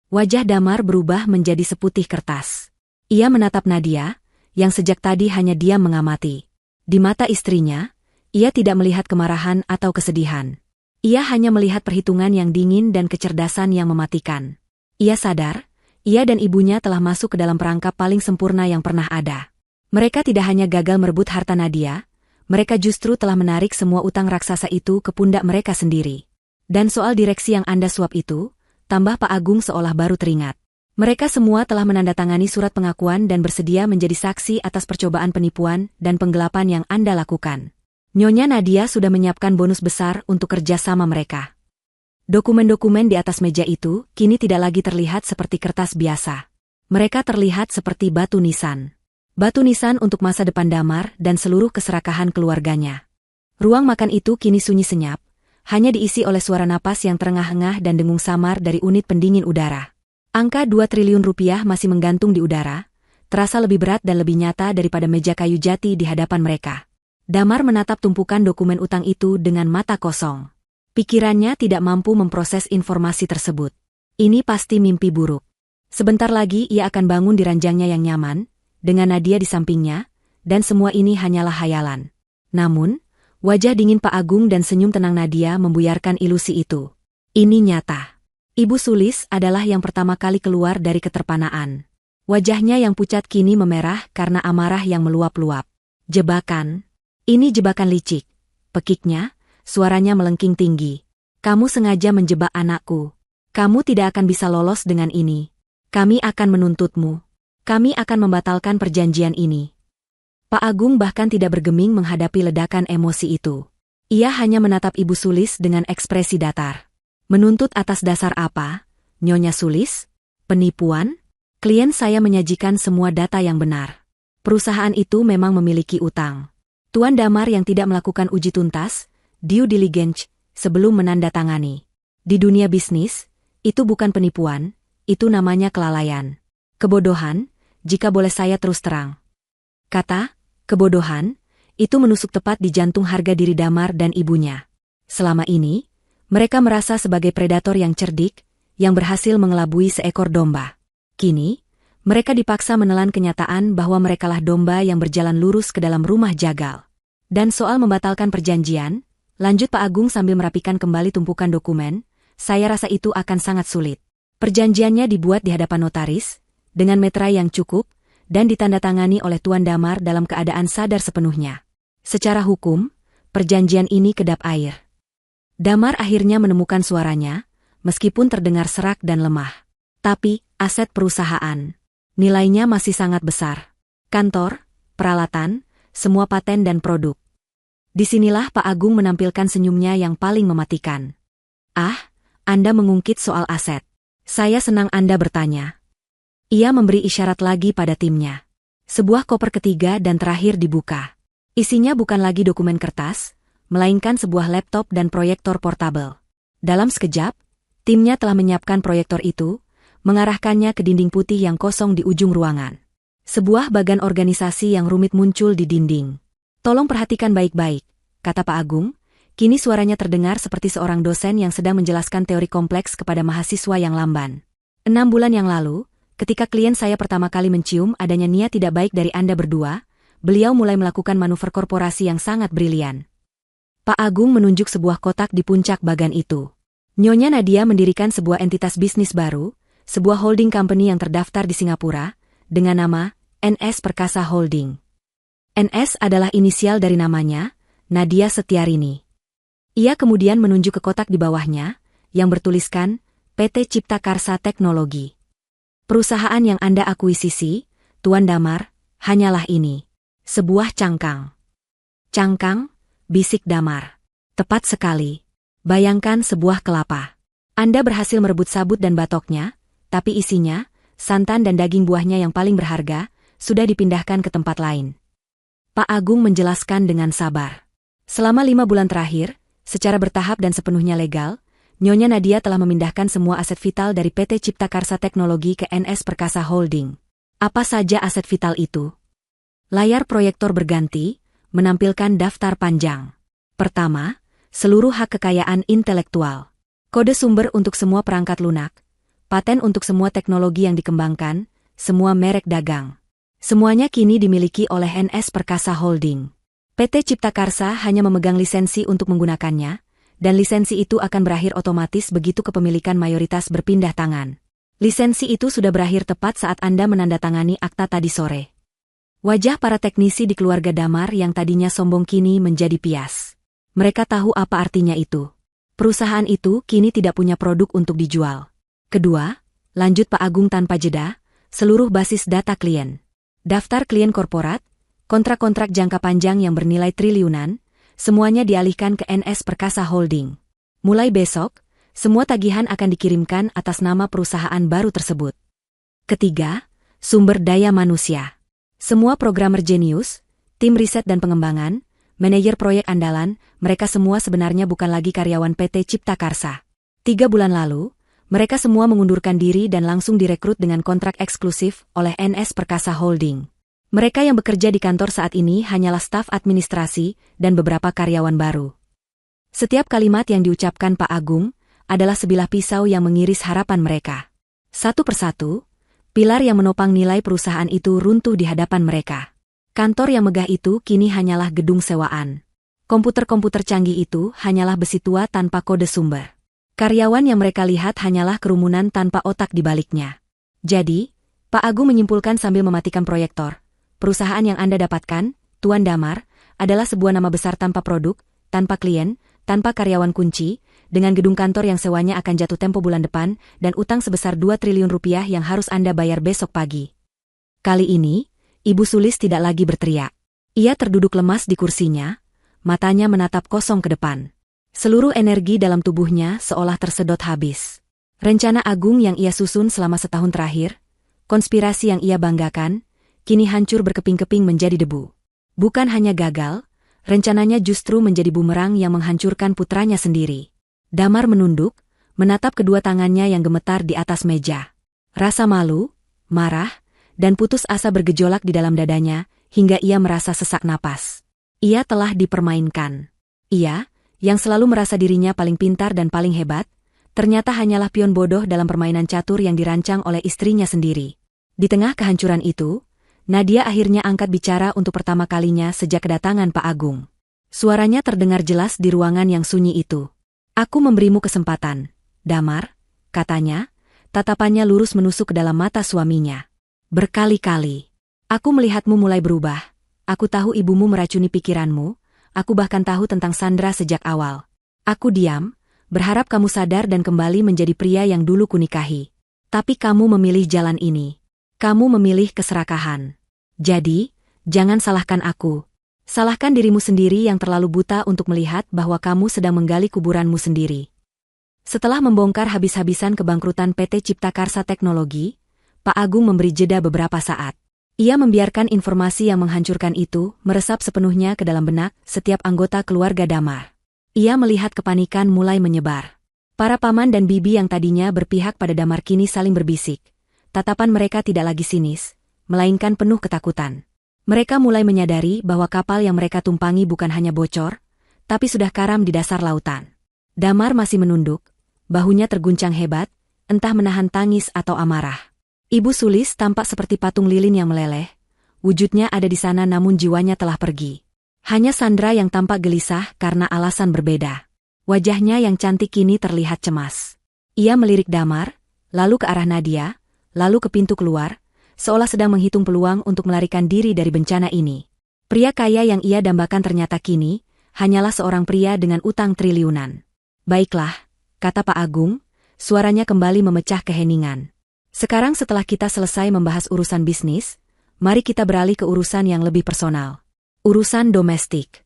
Wajah Damar berubah menjadi seputih kertas. Ia menatap Nadia, yang sejak tadi hanya diam mengamati. Di mata istrinya, ia tidak melihat kemarahan atau kesedihan. Ia hanya melihat perhitungan yang dingin dan kecerdasan yang mematikan. Ia sadar, Ia dan ibunya telah masuk ke dalam perangkap paling sempurna yang pernah ada. Mereka tidak hanya gagal merebut harta Nadia, mereka justru telah menarik semua utang raksasa itu ke pundak mereka sendiri. Dan soal direksi yang Anda suap itu, tambah Pak Agung seolah baru teringat. Mereka semua telah menandatangani surat pengakuan dan bersedia menjadi saksi atas percobaan penipuan dan penggelapan yang Anda lakukan. Nyonya Nadia sudah menyiapkan bonus besar untuk kerjasama mereka. Dokumen-dokumen di atas meja itu kini tidak lagi terlihat seperti kertas biasa. Mereka terlihat seperti batu nisan. Batu nisan untuk masa depan Damar dan seluruh keserakahan keluarganya. Ruang makan itu kini sunyi senyap, hanya diisi oleh suara napas yang terengah-engah dan dengung samar dari unit pendingin udara. Angka 2 triliun rupiah masih menggantung di udara, terasa lebih berat dan lebih nyata daripada meja kayu jati di hadapan mereka. Damar menatap tumpukan dokumen utang itu dengan mata kosong. Pikirannya tidak mampu memproses informasi tersebut. Ini pasti mimpi buruk. Sebentar lagi ia akan bangun di ranjangnya yang nyaman, dengan Nadia di sampingnya, dan semua ini hanyalah hayalan. Namun, wajah dingin Pak Agung dan senyum tenang Nadia membuyarkan ilusi itu. Ini nyata. Ibu Sulis adalah yang pertama kali keluar dari keterpanaan. Wajahnya yang pucat kini memerah karena amarah yang meluap-luap. Jebakan. Ini jebakan licik. Pekiknya, suaranya melengking tinggi. Kamu sengaja menjebak anakku. Kamu tidak akan bisa lolos dengan ini. Kami akan menuntutmu. Kami akan membatalkan perjanjian ini. Pak Agung bahkan tidak bergeming menghadapi ledakan emosi itu. Ia hanya menatap Ibu Sulis dengan ekspresi datar. Menuntut atas dasar apa, Nyonya Sulis? Penipuan? Klien saya menyajikan semua data yang benar. Perusahaan itu memang memiliki utang. Tuan Damar yang tidak melakukan uji tuntas, due diligence, sebelum menandatangani. Di dunia bisnis, itu bukan penipuan, itu namanya kelalaian. Kebodohan, jika boleh saya terus terang. Kata, kebodohan, itu menusuk tepat di jantung harga diri Damar dan ibunya. Selama ini, mereka merasa sebagai predator yang cerdik, yang berhasil mengelabui seekor domba. Kini, mereka dipaksa menelan kenyataan bahwa merekalah domba yang berjalan lurus ke dalam rumah jagal. Dan soal membatalkan perjanjian, lanjut Pak Agung sambil merapikan kembali tumpukan dokumen, saya rasa itu akan sangat sulit. Perjanjiannya dibuat di hadapan notaris, dengan meterai yang cukup, dan ditandatangani oleh Tuan Damar dalam keadaan sadar sepenuhnya. Secara hukum, perjanjian ini kedap air. Damar akhirnya menemukan suaranya, meskipun terdengar serak dan lemah. Tapi, aset perusahaan. Nilainya masih sangat besar. Kantor, peralatan, semua paten dan produk. Disinilah Pak Agung menampilkan senyumnya yang paling mematikan. Ah, Anda mengungkit soal aset. Saya senang Anda bertanya. Ia memberi isyarat lagi pada timnya. Sebuah koper ketiga dan terakhir dibuka. Isinya bukan lagi dokumen kertas, melainkan sebuah laptop dan proyektor portabel. Dalam sekejap, timnya telah menyiapkan proyektor itu, mengarahkannya ke dinding putih yang kosong di ujung ruangan. Sebuah bagan organisasi yang rumit muncul di dinding. Tolong perhatikan baik-baik, kata Pak Agung. Kini suaranya terdengar seperti seorang dosen yang sedang menjelaskan teori kompleks kepada mahasiswa yang lamban. 6 bulan yang lalu, ketika klien saya pertama kali mencium adanya niat tidak baik dari Anda berdua, beliau mulai melakukan manuver korporasi yang sangat brilian. Pak Agung menunjuk sebuah kotak di puncak bagan itu. Nyonya Nadia mendirikan sebuah entitas bisnis baru, sebuah holding company yang terdaftar di Singapura, dengan nama NS Perkasa Holding. NS adalah inisial dari namanya, Nadia Setiarini. Ia kemudian menunjuk ke kotak di bawahnya, yang bertuliskan PT Cipta Karsa Teknologi. Perusahaan yang Anda akuisisi, Tuan Damar, hanyalah ini. Sebuah cangkang. Cangkang, bisik Damar. Tepat sekali. Bayangkan sebuah kelapa. Anda berhasil merebut sabut dan batoknya, tapi isinya, santan dan daging buahnya yang paling berharga, sudah dipindahkan ke tempat lain. Pak Agung menjelaskan dengan sabar. Selama 5 bulan terakhir, secara bertahap dan sepenuhnya legal, Nyonya Nadia telah memindahkan semua aset vital dari PT Cipta Karsa Teknologi ke NS Perkasa Holding. Apa saja aset vital itu? Layar proyektor berganti, menampilkan daftar panjang. Pertama, seluruh hak kekayaan intelektual. Kode sumber untuk semua perangkat lunak. Paten untuk semua teknologi yang dikembangkan, semua merek dagang. Semuanya kini dimiliki oleh NS Perkasa Holding. PT Cipta Karsa hanya memegang lisensi untuk menggunakannya, dan lisensi itu akan berakhir otomatis begitu kepemilikan mayoritas berpindah tangan. Lisensi itu sudah berakhir tepat saat Anda menandatangani akta tadi sore. Wajah para teknisi di keluarga Damar yang tadinya sombong kini menjadi pias. Mereka tahu apa artinya itu. Perusahaan itu kini tidak punya produk untuk dijual. Kedua, lanjut Pak Agung tanpa jeda, seluruh basis data klien. Daftar klien korporat, kontrak-kontrak jangka panjang yang bernilai triliunan, semuanya dialihkan ke NS Perkasa Holding. Mulai besok, semua tagihan akan dikirimkan atas nama perusahaan baru tersebut. Ketiga, sumber daya manusia. Semua programmer jenius, tim riset dan pengembangan, manajer proyek andalan, mereka semua sebenarnya bukan lagi karyawan PT Cipta Karsa. 3 bulan lalu, mereka semua mengundurkan diri dan langsung direkrut dengan kontrak eksklusif oleh NS Perkasa Holding. Mereka yang bekerja di kantor saat ini hanyalah staf administrasi dan beberapa karyawan baru. Setiap kalimat yang diucapkan Pak Agung adalah sebilah pisau yang mengiris harapan mereka. Satu persatu, pilar yang menopang nilai perusahaan itu runtuh di hadapan mereka. Kantor yang megah itu kini hanyalah gedung sewaan. Komputer-komputer canggih itu hanyalah besi tua tanpa kode sumber. Karyawan yang mereka lihat hanyalah kerumunan tanpa otak di baliknya. Jadi, Pak Agung menyimpulkan sambil mematikan proyektor, perusahaan yang Anda dapatkan, Tuan Damar, adalah sebuah nama besar tanpa produk, tanpa klien, tanpa karyawan kunci, dengan gedung kantor yang sewanya akan jatuh tempo bulan depan, dan utang sebesar 2 triliun rupiah yang harus Anda bayar besok pagi. Kali ini, Ibu Sulis tidak lagi berteriak. Ia terduduk lemas di kursinya, matanya menatap kosong ke depan. Seluruh energi dalam tubuhnya seolah tersedot habis. Rencana agung yang ia susun selama setahun terakhir, konspirasi yang ia banggakan, kini hancur berkeping-keping menjadi debu. Bukan hanya gagal, rencananya justru menjadi bumerang yang menghancurkan putranya sendiri. Damar menunduk, menatap kedua tangannya yang gemetar di atas meja. Rasa malu, marah, dan putus asa bergejolak di dalam dadanya, hingga ia merasa sesak napas. Ia telah dipermainkan. Ia, yang selalu merasa dirinya paling pintar dan paling hebat, ternyata hanyalah pion bodoh dalam permainan catur yang dirancang oleh istrinya sendiri. Di tengah kehancuran itu, Nadia akhirnya angkat bicara untuk pertama kalinya sejak kedatangan Pak Agung. Suaranya terdengar jelas di ruangan yang sunyi itu. Aku memberimu kesempatan, Damar, katanya, tatapannya lurus menusuk ke dalam mata suaminya. Berkali-kali. Aku melihatmu mulai berubah. Aku tahu ibumu meracuni pikiranmu, aku bahkan tahu tentang Sandra sejak awal. Aku diam, berharap kamu sadar dan kembali menjadi pria yang dulu kunikahi. Tapi kamu memilih jalan ini. Kamu memilih keserakahan. Jadi, jangan salahkan aku. Salahkan dirimu sendiri yang terlalu buta untuk melihat bahwa kamu sedang menggali kuburanmu sendiri. Setelah membongkar habis-habisan kebangkrutan PT Cipta Karsa Teknologi, Pak Agung memberi jeda beberapa saat. Ia membiarkan informasi yang menghancurkan itu meresap sepenuhnya ke dalam benak setiap anggota keluarga Damar. Ia melihat kepanikan mulai menyebar. Para paman dan bibi yang tadinya berpihak pada Damar kini saling berbisik. Tatapan mereka tidak lagi sinis, melainkan penuh ketakutan. Mereka mulai menyadari bahwa kapal yang mereka tumpangi bukan hanya bocor, tapi sudah karam di dasar lautan. Damar masih menunduk, bahunya terguncang hebat, entah menahan tangis atau amarah. Ibu Sulis tampak seperti patung lilin yang meleleh, wujudnya ada di sana namun jiwanya telah pergi. Hanya Sandra yang tampak gelisah karena alasan berbeda. Wajahnya yang cantik kini terlihat cemas. Ia melirik Damar, lalu ke arah Nadia, lalu ke pintu keluar, seolah sedang menghitung peluang untuk melarikan diri dari bencana ini. Pria kaya yang ia dambakan ternyata kini hanyalah seorang pria dengan utang triliunan. Baiklah, kata Pak Agung, suaranya kembali memecah keheningan. Sekarang setelah kita selesai membahas urusan bisnis, mari kita beralih ke urusan yang lebih personal. Urusan domestik.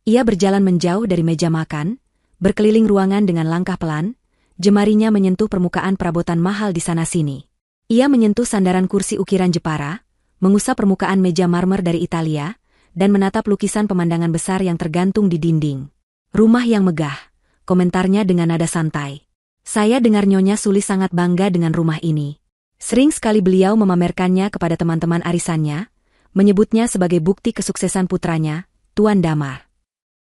Ia berjalan menjauh dari meja makan, berkeliling ruangan dengan langkah pelan, jemarinya menyentuh permukaan perabotan mahal di sana-sini. Ia menyentuh sandaran kursi ukiran Jepara, mengusap permukaan meja marmer dari Italia, dan menatap lukisan pemandangan besar yang tergantung di dinding. Rumah yang megah, komentarnya dengan nada santai. Saya dengar Nyonya Sulis sangat bangga dengan rumah ini. Sering sekali beliau memamerkannya kepada teman-teman arisannya, menyebutnya sebagai bukti kesuksesan putranya, Tuan Damar.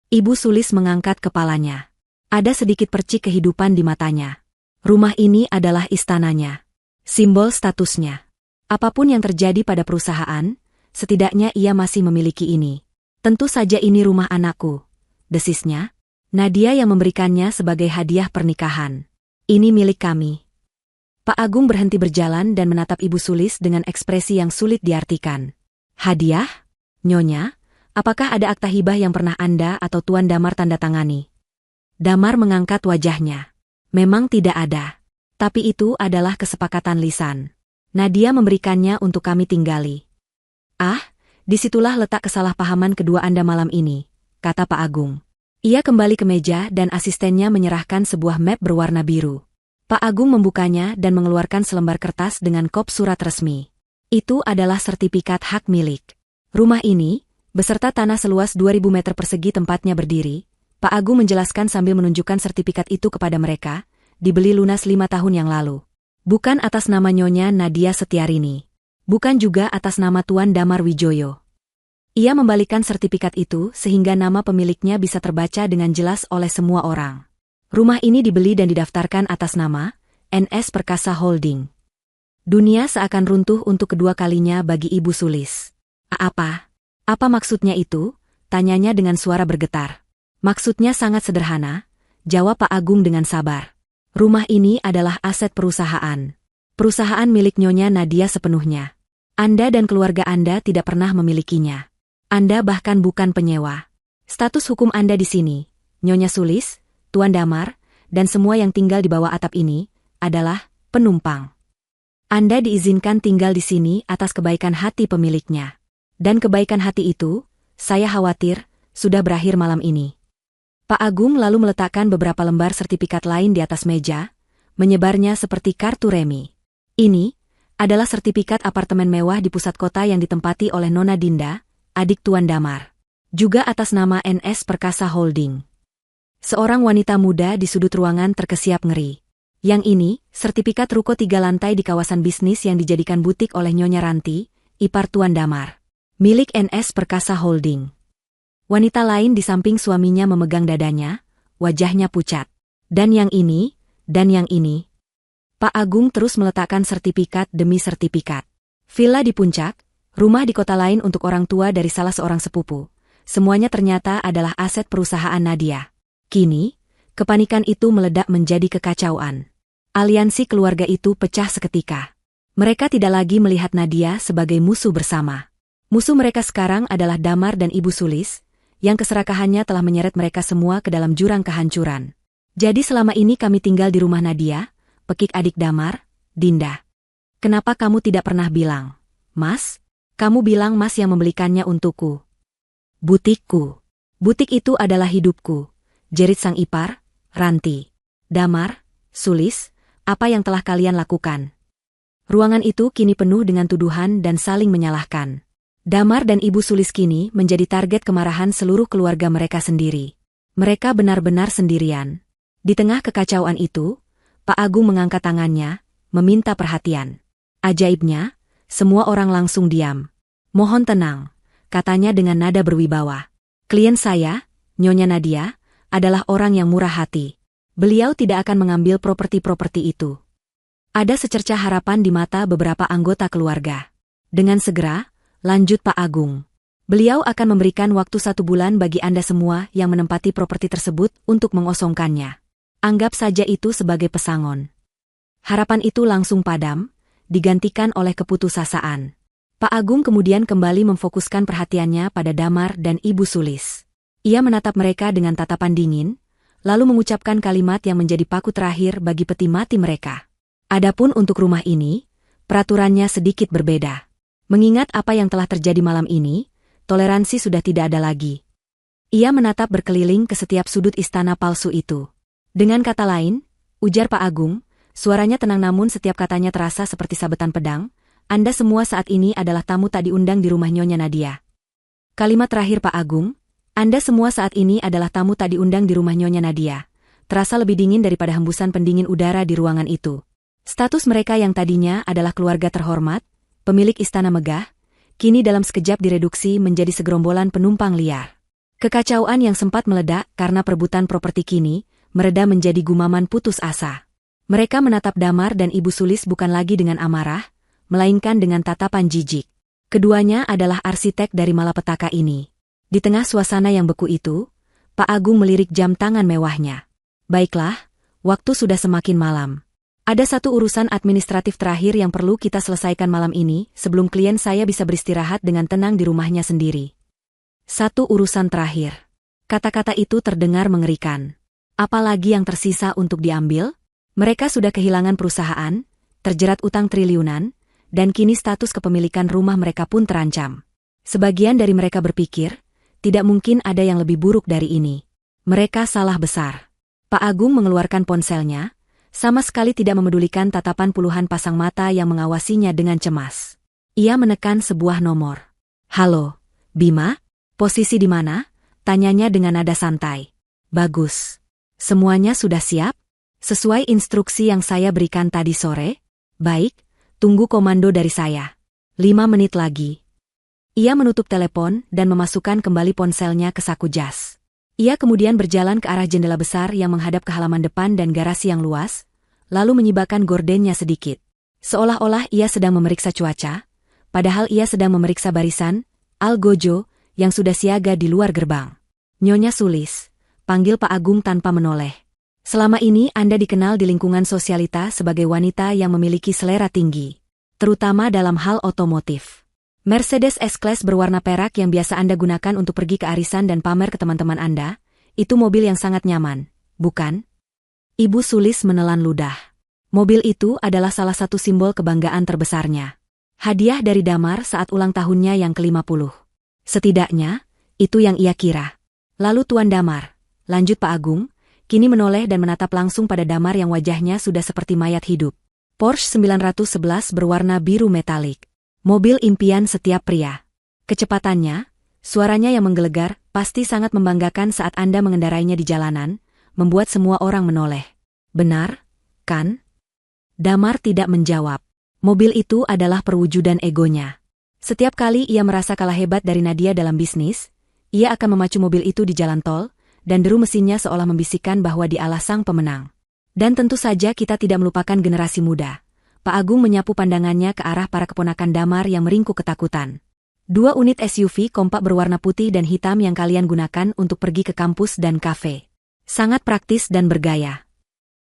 Ibu Sulis mengangkat kepalanya. Ada sedikit percik kehidupan di matanya. Rumah ini adalah istananya. Simbol statusnya. Apapun yang terjadi pada perusahaan, setidaknya ia masih memiliki ini. Tentu saja ini rumah anakku, desisnya. Nadia yang memberikannya sebagai hadiah pernikahan. Ini milik kami. Pak Agung berhenti berjalan dan menatap Ibu Sulis dengan ekspresi yang sulit diartikan. Hadiah? Nyonya, apakah ada akta hibah yang pernah Anda atau Tuan Damar tanda tangani? Damar mengangkat wajahnya. Memang tidak ada. Tapi itu adalah kesepakatan lisan. Nadia memberikannya untuk kami tinggali. Ah, disitulah letak kesalahpahaman kedua Anda malam ini, kata Pak Agung. Ia kembali ke meja dan asistennya menyerahkan sebuah map berwarna biru. Pak Agung membukanya dan mengeluarkan selembar kertas dengan kop surat resmi. Itu adalah sertifikat hak milik. Rumah ini, beserta tanah seluas 2.000 meter persegi tempatnya berdiri, Pak Agung menjelaskan sambil menunjukkan sertifikat itu kepada mereka, dibeli lunas 5 tahun yang lalu. Bukan atas nama Nyonya Nadia Setiarini. Bukan juga atas nama Tuan Damar Wijoyo. Ia membalikan sertifikat itu sehingga nama pemiliknya bisa terbaca dengan jelas oleh semua orang. Rumah ini dibeli dan didaftarkan atas nama NS Perkasa Holding. Dunia seakan runtuh untuk kedua kalinya bagi Ibu Sulis. Apa? Apa maksudnya itu? Tanyanya dengan suara bergetar. Maksudnya sangat sederhana, jawab Pak Agung dengan sabar. Rumah ini adalah aset perusahaan. Perusahaan milik Nyonya Nadia sepenuhnya. Anda dan keluarga Anda tidak pernah memilikinya. Anda bahkan bukan penyewa. Status hukum Anda di sini, Nyonya Sulis, Tuan Damar, dan semua yang tinggal di bawah atap ini, adalah penumpang. Anda diizinkan tinggal di sini atas kebaikan hati pemiliknya. Dan kebaikan hati itu, saya khawatir, sudah berakhir malam ini. Pak Agung lalu meletakkan beberapa lembar sertifikat lain di atas meja, menyebarnya seperti kartu remi. Ini adalah sertifikat apartemen mewah di pusat kota yang ditempati oleh Nona Dinda, adik Tuan Damar. Juga atas nama NS Perkasa Holding. Seorang wanita muda di sudut ruangan terkesiap ngeri. Yang ini, sertifikat ruko 3 lantai di kawasan bisnis yang dijadikan butik oleh Nyonya Ranti, ipar Tuan Damar. Milik NS Perkasa Holding. Wanita lain di samping suaminya memegang dadanya, wajahnya pucat. Dan yang ini, dan yang ini. Pak Agung terus meletakkan sertifikat demi sertifikat. Villa di puncak, rumah di kota lain untuk orang tua dari salah seorang sepupu. Semuanya ternyata adalah aset perusahaan Nadia. Kini, kepanikan itu meledak menjadi kekacauan. Aliansi keluarga itu pecah seketika. Mereka tidak lagi melihat Nadia sebagai musuh bersama. Musuh mereka sekarang adalah Damar dan Ibu Sulis, yang keserakahannya telah menyeret mereka semua ke dalam jurang kehancuran. Jadi selama ini kami tinggal di rumah Nadia, pekik adik Damar, Dinda. Kenapa kamu tidak pernah bilang, Mas? Kamu bilang Mas yang membelikannya untukku. Butikku. Butik itu adalah hidupku. Jerit sang ipar, Ranti. Damar, Sulis, apa yang telah kalian lakukan? Ruangan itu kini penuh dengan tuduhan dan saling menyalahkan. Damar dan Ibu Sulis kini menjadi target kemarahan seluruh keluarga mereka sendiri. Mereka benar-benar sendirian. Di tengah kekacauan itu, Pak Agung mengangkat tangannya, meminta perhatian. Ajaibnya, semua orang langsung diam. Mohon tenang, katanya dengan nada berwibawa. Klien saya, Nyonya Nadia, adalah orang yang murah hati. Beliau tidak akan mengambil properti-properti itu. Ada secercah harapan di mata beberapa anggota keluarga. Dengan segera, lanjut Pak Agung. Beliau akan memberikan waktu 1 bulan bagi Anda semua yang menempati properti tersebut untuk mengosongkannya. Anggap saja itu sebagai pesangon. Harapan itu langsung padam, digantikan oleh keputusasaan. Pak Agung kemudian kembali memfokuskan perhatiannya pada Damar dan Ibu Sulis. Ia menatap mereka dengan tatapan dingin, lalu mengucapkan kalimat yang menjadi paku terakhir bagi peti mati mereka. Adapun untuk rumah ini, peraturannya sedikit berbeda. Mengingat apa yang telah terjadi malam ini, toleransi sudah tidak ada lagi. Ia menatap berkeliling ke setiap sudut istana palsu itu. Dengan kata lain, ujar Pak Agung, suaranya tenang namun setiap katanya terasa seperti sabetan pedang, Anda semua saat ini adalah tamu tak diundang di rumah Nyonya Nadia. Kalimat terakhir Pak Agung, Anda semua saat ini adalah tamu tak diundang di rumah Nyonya Nadia. Terasa lebih dingin daripada hembusan pendingin udara di ruangan itu. Status mereka yang tadinya adalah keluarga terhormat, pemilik istana megah, kini dalam sekejap direduksi menjadi segerombolan penumpang liar. Kekacauan yang sempat meledak karena perebutan properti kini, mereda menjadi gumaman putus asa. Mereka menatap Damar dan Ibu Sulis bukan lagi dengan amarah, melainkan dengan tatapan jijik. Keduanya adalah arsitek dari malapetaka ini. Di tengah suasana yang beku itu, Pak Agung melirik jam tangan mewahnya. Baiklah, waktu sudah semakin malam. Ada satu urusan administratif terakhir yang perlu kita selesaikan malam ini, sebelum klien saya bisa beristirahat dengan tenang di rumahnya sendiri. Satu urusan terakhir. Kata-kata itu terdengar mengerikan. Apalagi yang tersisa untuk diambil? Mereka sudah kehilangan perusahaan, terjerat utang triliunan, dan kini status kepemilikan rumah mereka pun terancam. Sebagian dari mereka berpikir, tidak mungkin ada yang lebih buruk dari ini. Mereka salah besar. Pak Agung mengeluarkan ponselnya, sama sekali tidak memedulikan tatapan puluhan pasang mata yang mengawasinya dengan cemas. Ia menekan sebuah nomor. "Halo, Bima? Posisi di mana?" tanyanya dengan nada santai. "Bagus. Semuanya sudah siap? Sesuai instruksi yang saya berikan tadi sore?" "Baik, tunggu komando dari saya. 5 menit lagi." Ia menutup telepon dan memasukkan kembali ponselnya ke saku jas. Ia kemudian berjalan ke arah jendela besar yang menghadap ke halaman depan dan garasi yang luas, lalu menyibakkan gordennya sedikit. Seolah-olah ia sedang memeriksa cuaca, padahal ia sedang memeriksa barisan Algojo yang sudah siaga di luar gerbang. "Nyonya Sulis," panggil Pak Agung tanpa menoleh. "Selama ini Anda dikenal di lingkungan sosialita sebagai wanita yang memiliki selera tinggi, terutama dalam hal otomotif. Mercedes S-Class berwarna perak yang biasa Anda gunakan untuk pergi ke arisan dan pamer ke teman-teman Anda, itu mobil yang sangat nyaman, bukan?" Ibu Sulis menelan ludah. Mobil itu adalah salah satu simbol kebanggaan terbesarnya. Hadiah dari Damar saat ulang tahunnya yang ke-50. Setidaknya, itu yang ia kira. "Lalu Tuan Damar," lanjut Pak Agung, kini menoleh dan menatap langsung pada Damar yang wajahnya sudah seperti mayat hidup. "Porsche 911 berwarna biru metalik. Mobil impian setiap pria. Kecepatannya, suaranya yang menggelegar, pasti sangat membanggakan saat Anda mengendarainya di jalanan, membuat semua orang menoleh. Benar, kan?" Damar tidak menjawab. Mobil itu adalah perwujudan egonya. Setiap kali ia merasa kalah hebat dari Nadia dalam bisnis, ia akan memacu mobil itu di jalan tol, dan deru mesinnya seolah membisikkan bahwa dialah sang pemenang. Dan tentu saja kita tidak melupakan generasi muda. Pak Agung menyapu pandangannya ke arah para keponakan Damar yang meringkuk ketakutan. 2 unit SUV kompak berwarna putih dan hitam yang kalian gunakan untuk pergi ke kampus dan kafe. Sangat praktis dan bergaya.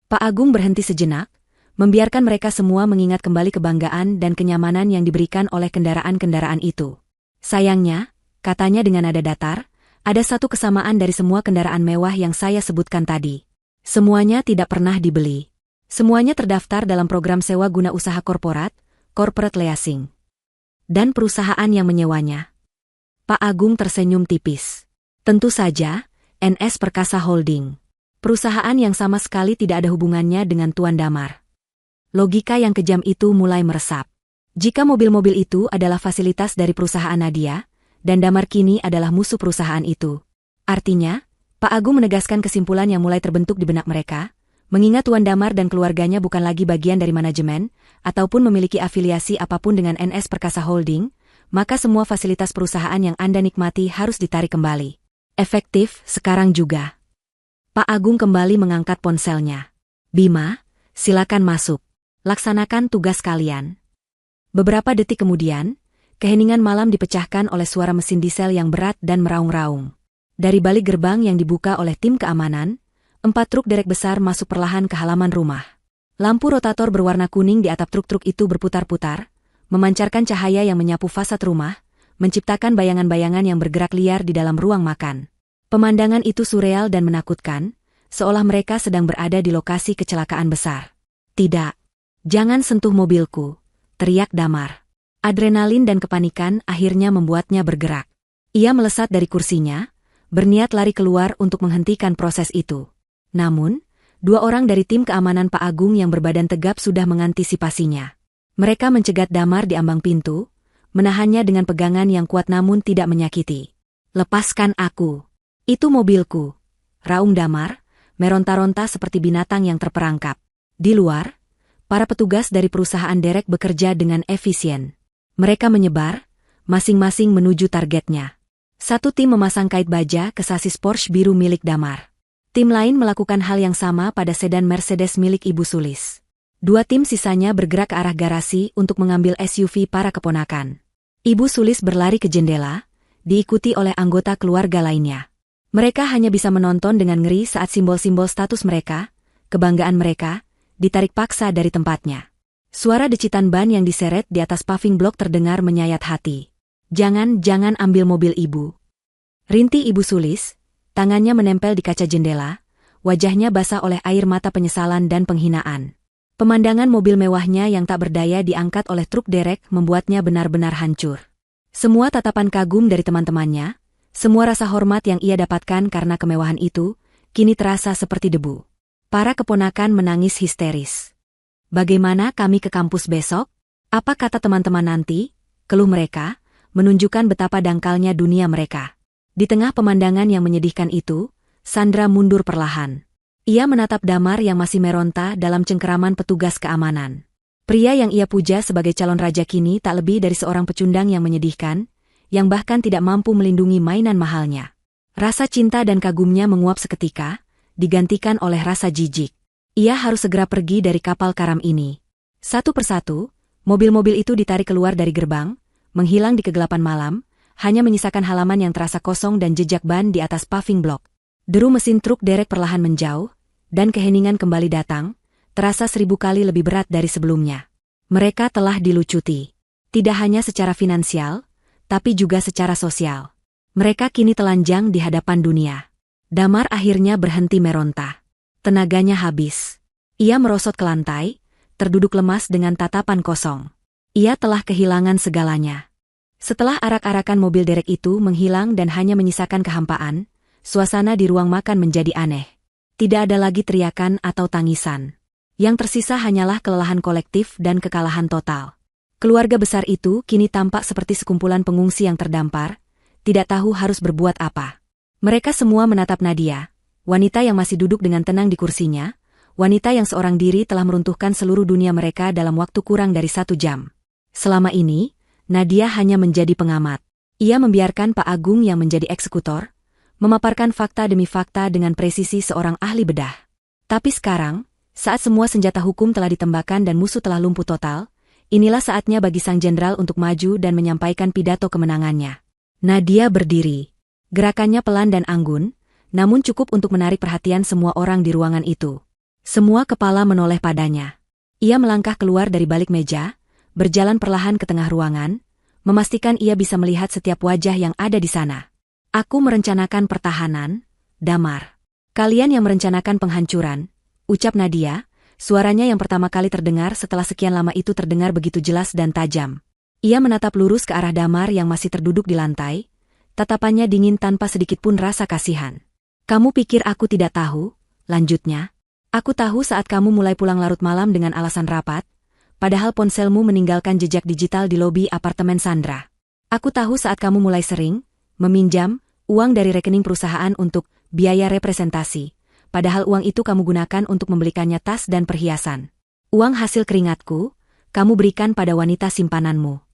Pak Agung berhenti sejenak, membiarkan mereka semua mengingat kembali kebanggaan dan kenyamanan yang diberikan oleh kendaraan-kendaraan itu. "Sayangnya," katanya dengan nada datar, "ada satu kesamaan dari semua kendaraan mewah yang saya sebutkan tadi. Semuanya tidak pernah dibeli. Semuanya terdaftar dalam program sewa guna usaha korporat, corporate leasing. Dan perusahaan yang menyewanya." Pak Agung tersenyum tipis. "Tentu saja, NS Perkasa Holding. Perusahaan yang sama sekali tidak ada hubungannya dengan Tuan Damar." Logika yang kejam itu mulai meresap. Jika mobil-mobil itu adalah fasilitas dari perusahaan Nadia, dan Damar kini adalah musuh perusahaan itu. Artinya, Pak Agung menegaskan kesimpulan yang mulai terbentuk di benak mereka, mengingat Tuan Damar dan keluarganya bukan lagi bagian dari manajemen, ataupun memiliki afiliasi apapun dengan NS Perkasa Holding, maka semua fasilitas perusahaan yang Anda nikmati harus ditarik kembali. Efektif sekarang juga. Pak Agung kembali mengangkat ponselnya. "Bima, silakan masuk. Laksanakan tugas kalian." Beberapa detik kemudian, keheningan malam dipecahkan oleh suara mesin diesel yang berat dan meraung-raung. Dari balik gerbang yang dibuka oleh tim keamanan, 4 truk derek besar masuk perlahan ke halaman rumah. Lampu rotator berwarna kuning di atap truk-truk itu berputar-putar, memancarkan cahaya yang menyapu fasad rumah, menciptakan bayangan-bayangan yang bergerak liar di dalam ruang makan. Pemandangan itu surreal dan menakutkan, seolah mereka sedang berada di lokasi kecelakaan besar. "Tidak. Jangan sentuh mobilku," teriak Damar. Adrenalin dan kepanikan akhirnya membuatnya bergerak. Ia melesat dari kursinya, berniat lari keluar untuk menghentikan proses itu. Namun, 2 orang dari tim keamanan Pak Agung yang berbadan tegap sudah mengantisipasinya. Mereka mencegat Damar di ambang pintu, menahannya dengan pegangan yang kuat namun tidak menyakiti. "Lepaskan aku. Itu mobilku," raung Damar, meronta-ronta seperti binatang yang terperangkap. Di luar, para petugas dari perusahaan derek bekerja dengan efisien. Mereka menyebar, masing-masing menuju targetnya. Satu tim memasang kait baja ke sasis Porsche biru milik Damar. Tim lain melakukan hal yang sama pada sedan Mercedes milik Ibu Sulis. 2 tim sisanya bergerak ke arah garasi untuk mengambil SUV para keponakan. Ibu Sulis berlari ke jendela, diikuti oleh anggota keluarga lainnya. Mereka hanya bisa menonton dengan ngeri saat simbol-simbol status mereka, kebanggaan mereka, ditarik paksa dari tempatnya. Suara decitan ban yang diseret di atas paving block terdengar menyayat hati. Jangan ambil mobil ibu. Rintih Ibu Sulis, tangannya menempel di kaca jendela, wajahnya basah oleh air mata penyesalan dan penghinaan. Pemandangan mobil mewahnya yang tak berdaya diangkat oleh truk derek membuatnya benar-benar hancur. Semua tatapan kagum dari teman-temannya, semua rasa hormat yang ia dapatkan karena kemewahan itu, kini terasa seperti debu. Para keponakan menangis histeris. Bagaimana kami ke kampus besok? Apa kata teman-teman nanti? Keluh mereka, menunjukkan betapa dangkalnya dunia mereka. Di tengah pemandangan yang menyedihkan itu, Sandra mundur perlahan. Ia menatap Damar yang masih meronta dalam cengkeraman petugas keamanan. Pria yang ia puja sebagai calon raja kini tak lebih dari seorang pecundang yang menyedihkan, yang bahkan tidak mampu melindungi mainan mahalnya. Rasa cinta dan kagumnya menguap seketika, digantikan oleh rasa jijik. Ia harus segera pergi dari kapal karam ini. Satu persatu, mobil-mobil itu ditarik keluar dari gerbang, menghilang di kegelapan malam, hanya menyisakan halaman yang terasa kosong dan jejak ban di atas paving block. Deru mesin truk derek perlahan menjauh, dan keheningan kembali datang, terasa 1000 kali lebih berat dari sebelumnya. Mereka telah dilucuti. Tidak hanya secara finansial, tapi juga secara sosial. Mereka kini telanjang di hadapan dunia. Damar akhirnya berhenti meronta. Tenaganya habis. Ia merosot ke lantai, terduduk lemas dengan tatapan kosong. Ia telah kehilangan segalanya. Setelah arak-arakan mobil derek itu menghilang dan hanya menyisakan kehampaan, suasana di ruang makan menjadi aneh. Tidak ada lagi teriakan atau tangisan. Yang tersisa hanyalah kelelahan kolektif dan kekalahan total. Keluarga besar itu kini tampak seperti sekumpulan pengungsi yang terdampar, tidak tahu harus berbuat apa. Mereka semua menatap Nadia, wanita yang masih duduk dengan tenang di kursinya, wanita yang seorang diri telah meruntuhkan seluruh dunia mereka dalam waktu kurang dari 1 jam. Selama ini, Nadia hanya menjadi pengamat. Ia membiarkan Pak Agung yang menjadi eksekutor, memaparkan fakta demi fakta dengan presisi seorang ahli bedah. Tapi sekarang, saat semua senjata hukum telah ditembakkan dan musuh telah lumpuh total, inilah saatnya bagi sang jenderal untuk maju dan menyampaikan pidato kemenangannya. Nadia berdiri. Gerakannya pelan dan anggun, namun cukup untuk menarik perhatian semua orang di ruangan itu. Semua kepala menoleh padanya. Ia melangkah keluar dari balik meja, berjalan perlahan ke tengah ruangan, memastikan ia bisa melihat setiap wajah yang ada di sana. Aku merencanakan pertahanan, Damar. Kalian yang merencanakan penghancuran, ucap Nadia, suaranya yang pertama kali terdengar setelah sekian lama itu terdengar begitu jelas dan tajam. Ia menatap lurus ke arah Damar yang masih terduduk di lantai, tatapannya dingin tanpa sedikit pun rasa kasihan. Kamu pikir aku tidak tahu? Lanjutnya. Aku tahu saat kamu mulai pulang larut malam dengan alasan rapat, padahal ponselmu meninggalkan jejak digital di lobi apartemen Sandra. Aku tahu saat kamu mulai sering meminjam uang dari rekening perusahaan untuk biaya representasi, padahal uang itu kamu gunakan untuk membelikannya tas dan perhiasan. Uang hasil keringatku, kamu berikan pada wanita simpananmu.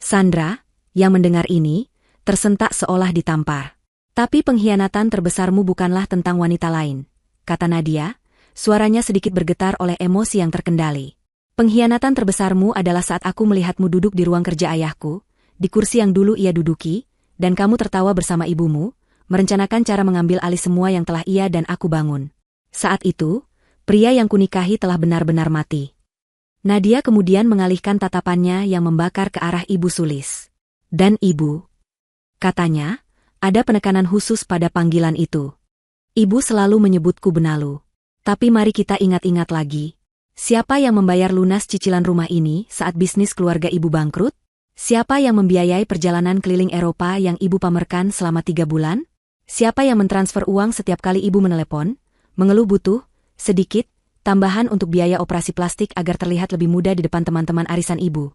Sandra, yang mendengar ini, tersentak seolah ditampar. Tapi pengkhianatan terbesarmu bukanlah tentang wanita lain, kata Nadia, suaranya sedikit bergetar oleh emosi yang terkendali. Pengkhianatan terbesarmu adalah saat aku melihatmu duduk di ruang kerja ayahku, di kursi yang dulu ia duduki, dan kamu tertawa bersama ibumu, merencanakan cara mengambil alih semua yang telah ia dan aku bangun. Saat itu, pria yang kunikahi telah benar-benar mati. Nadia kemudian mengalihkan tatapannya yang membakar ke arah Ibu Sulis. Dan ibu, katanya, ada penekanan khusus pada panggilan itu. Ibu selalu menyebutku Benalu. Tapi mari kita ingat-ingat lagi. Siapa yang membayar lunas cicilan rumah ini saat bisnis keluarga ibu bangkrut? Siapa yang membiayai perjalanan keliling Eropa yang ibu pamerkan selama 3 bulan? Siapa yang mentransfer uang setiap kali ibu menelepon, mengeluh butuh, sedikit, tambahan untuk biaya operasi plastik agar terlihat lebih muda di depan teman-teman arisan ibu?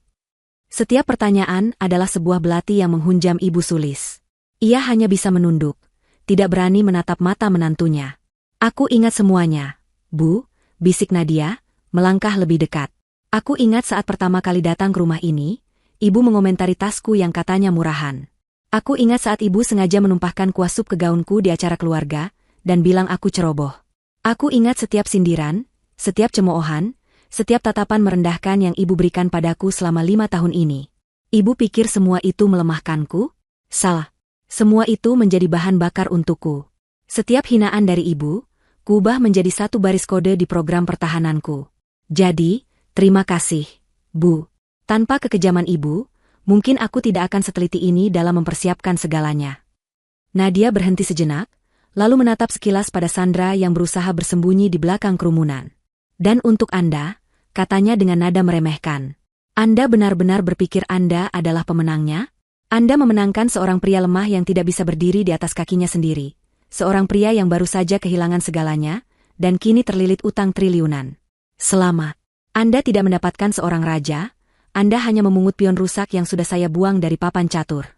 Setiap pertanyaan adalah sebuah belati yang menghunjam Ibu Sulis. Ia hanya bisa menunduk, tidak berani menatap mata menantunya. Aku ingat semuanya, Bu, bisik Nadia, melangkah lebih dekat. Aku ingat saat pertama kali datang ke rumah ini, Ibu mengomentari tasku yang katanya murahan. Aku ingat saat ibu sengaja menumpahkan kuah sup ke gaunku di acara keluarga, dan bilang aku ceroboh. Aku ingat setiap sindiran, setiap cemoohan, setiap tatapan merendahkan yang ibu berikan padaku selama 5 tahun ini. Ibu pikir semua itu melemahkanku? Salah. Semua itu menjadi bahan bakar untukku. Setiap hinaan dari ibu, kuubah menjadi satu baris kode di program pertahananku. Jadi, terima kasih, Bu. Tanpa kekejaman Ibu, mungkin aku tidak akan seteliti ini dalam mempersiapkan segalanya. Nadia berhenti sejenak, lalu menatap sekilas pada Sandra yang berusaha bersembunyi di belakang kerumunan. Dan untuk Anda, katanya dengan nada meremehkan. Anda benar-benar berpikir Anda adalah pemenangnya? Anda memenangkan seorang pria lemah yang tidak bisa berdiri di atas kakinya sendiri. Seorang pria yang baru saja kehilangan segalanya, dan kini terlilit utang triliunan. Selamat. Anda tidak mendapatkan seorang raja, Anda hanya memungut pion rusak yang sudah saya buang dari papan catur.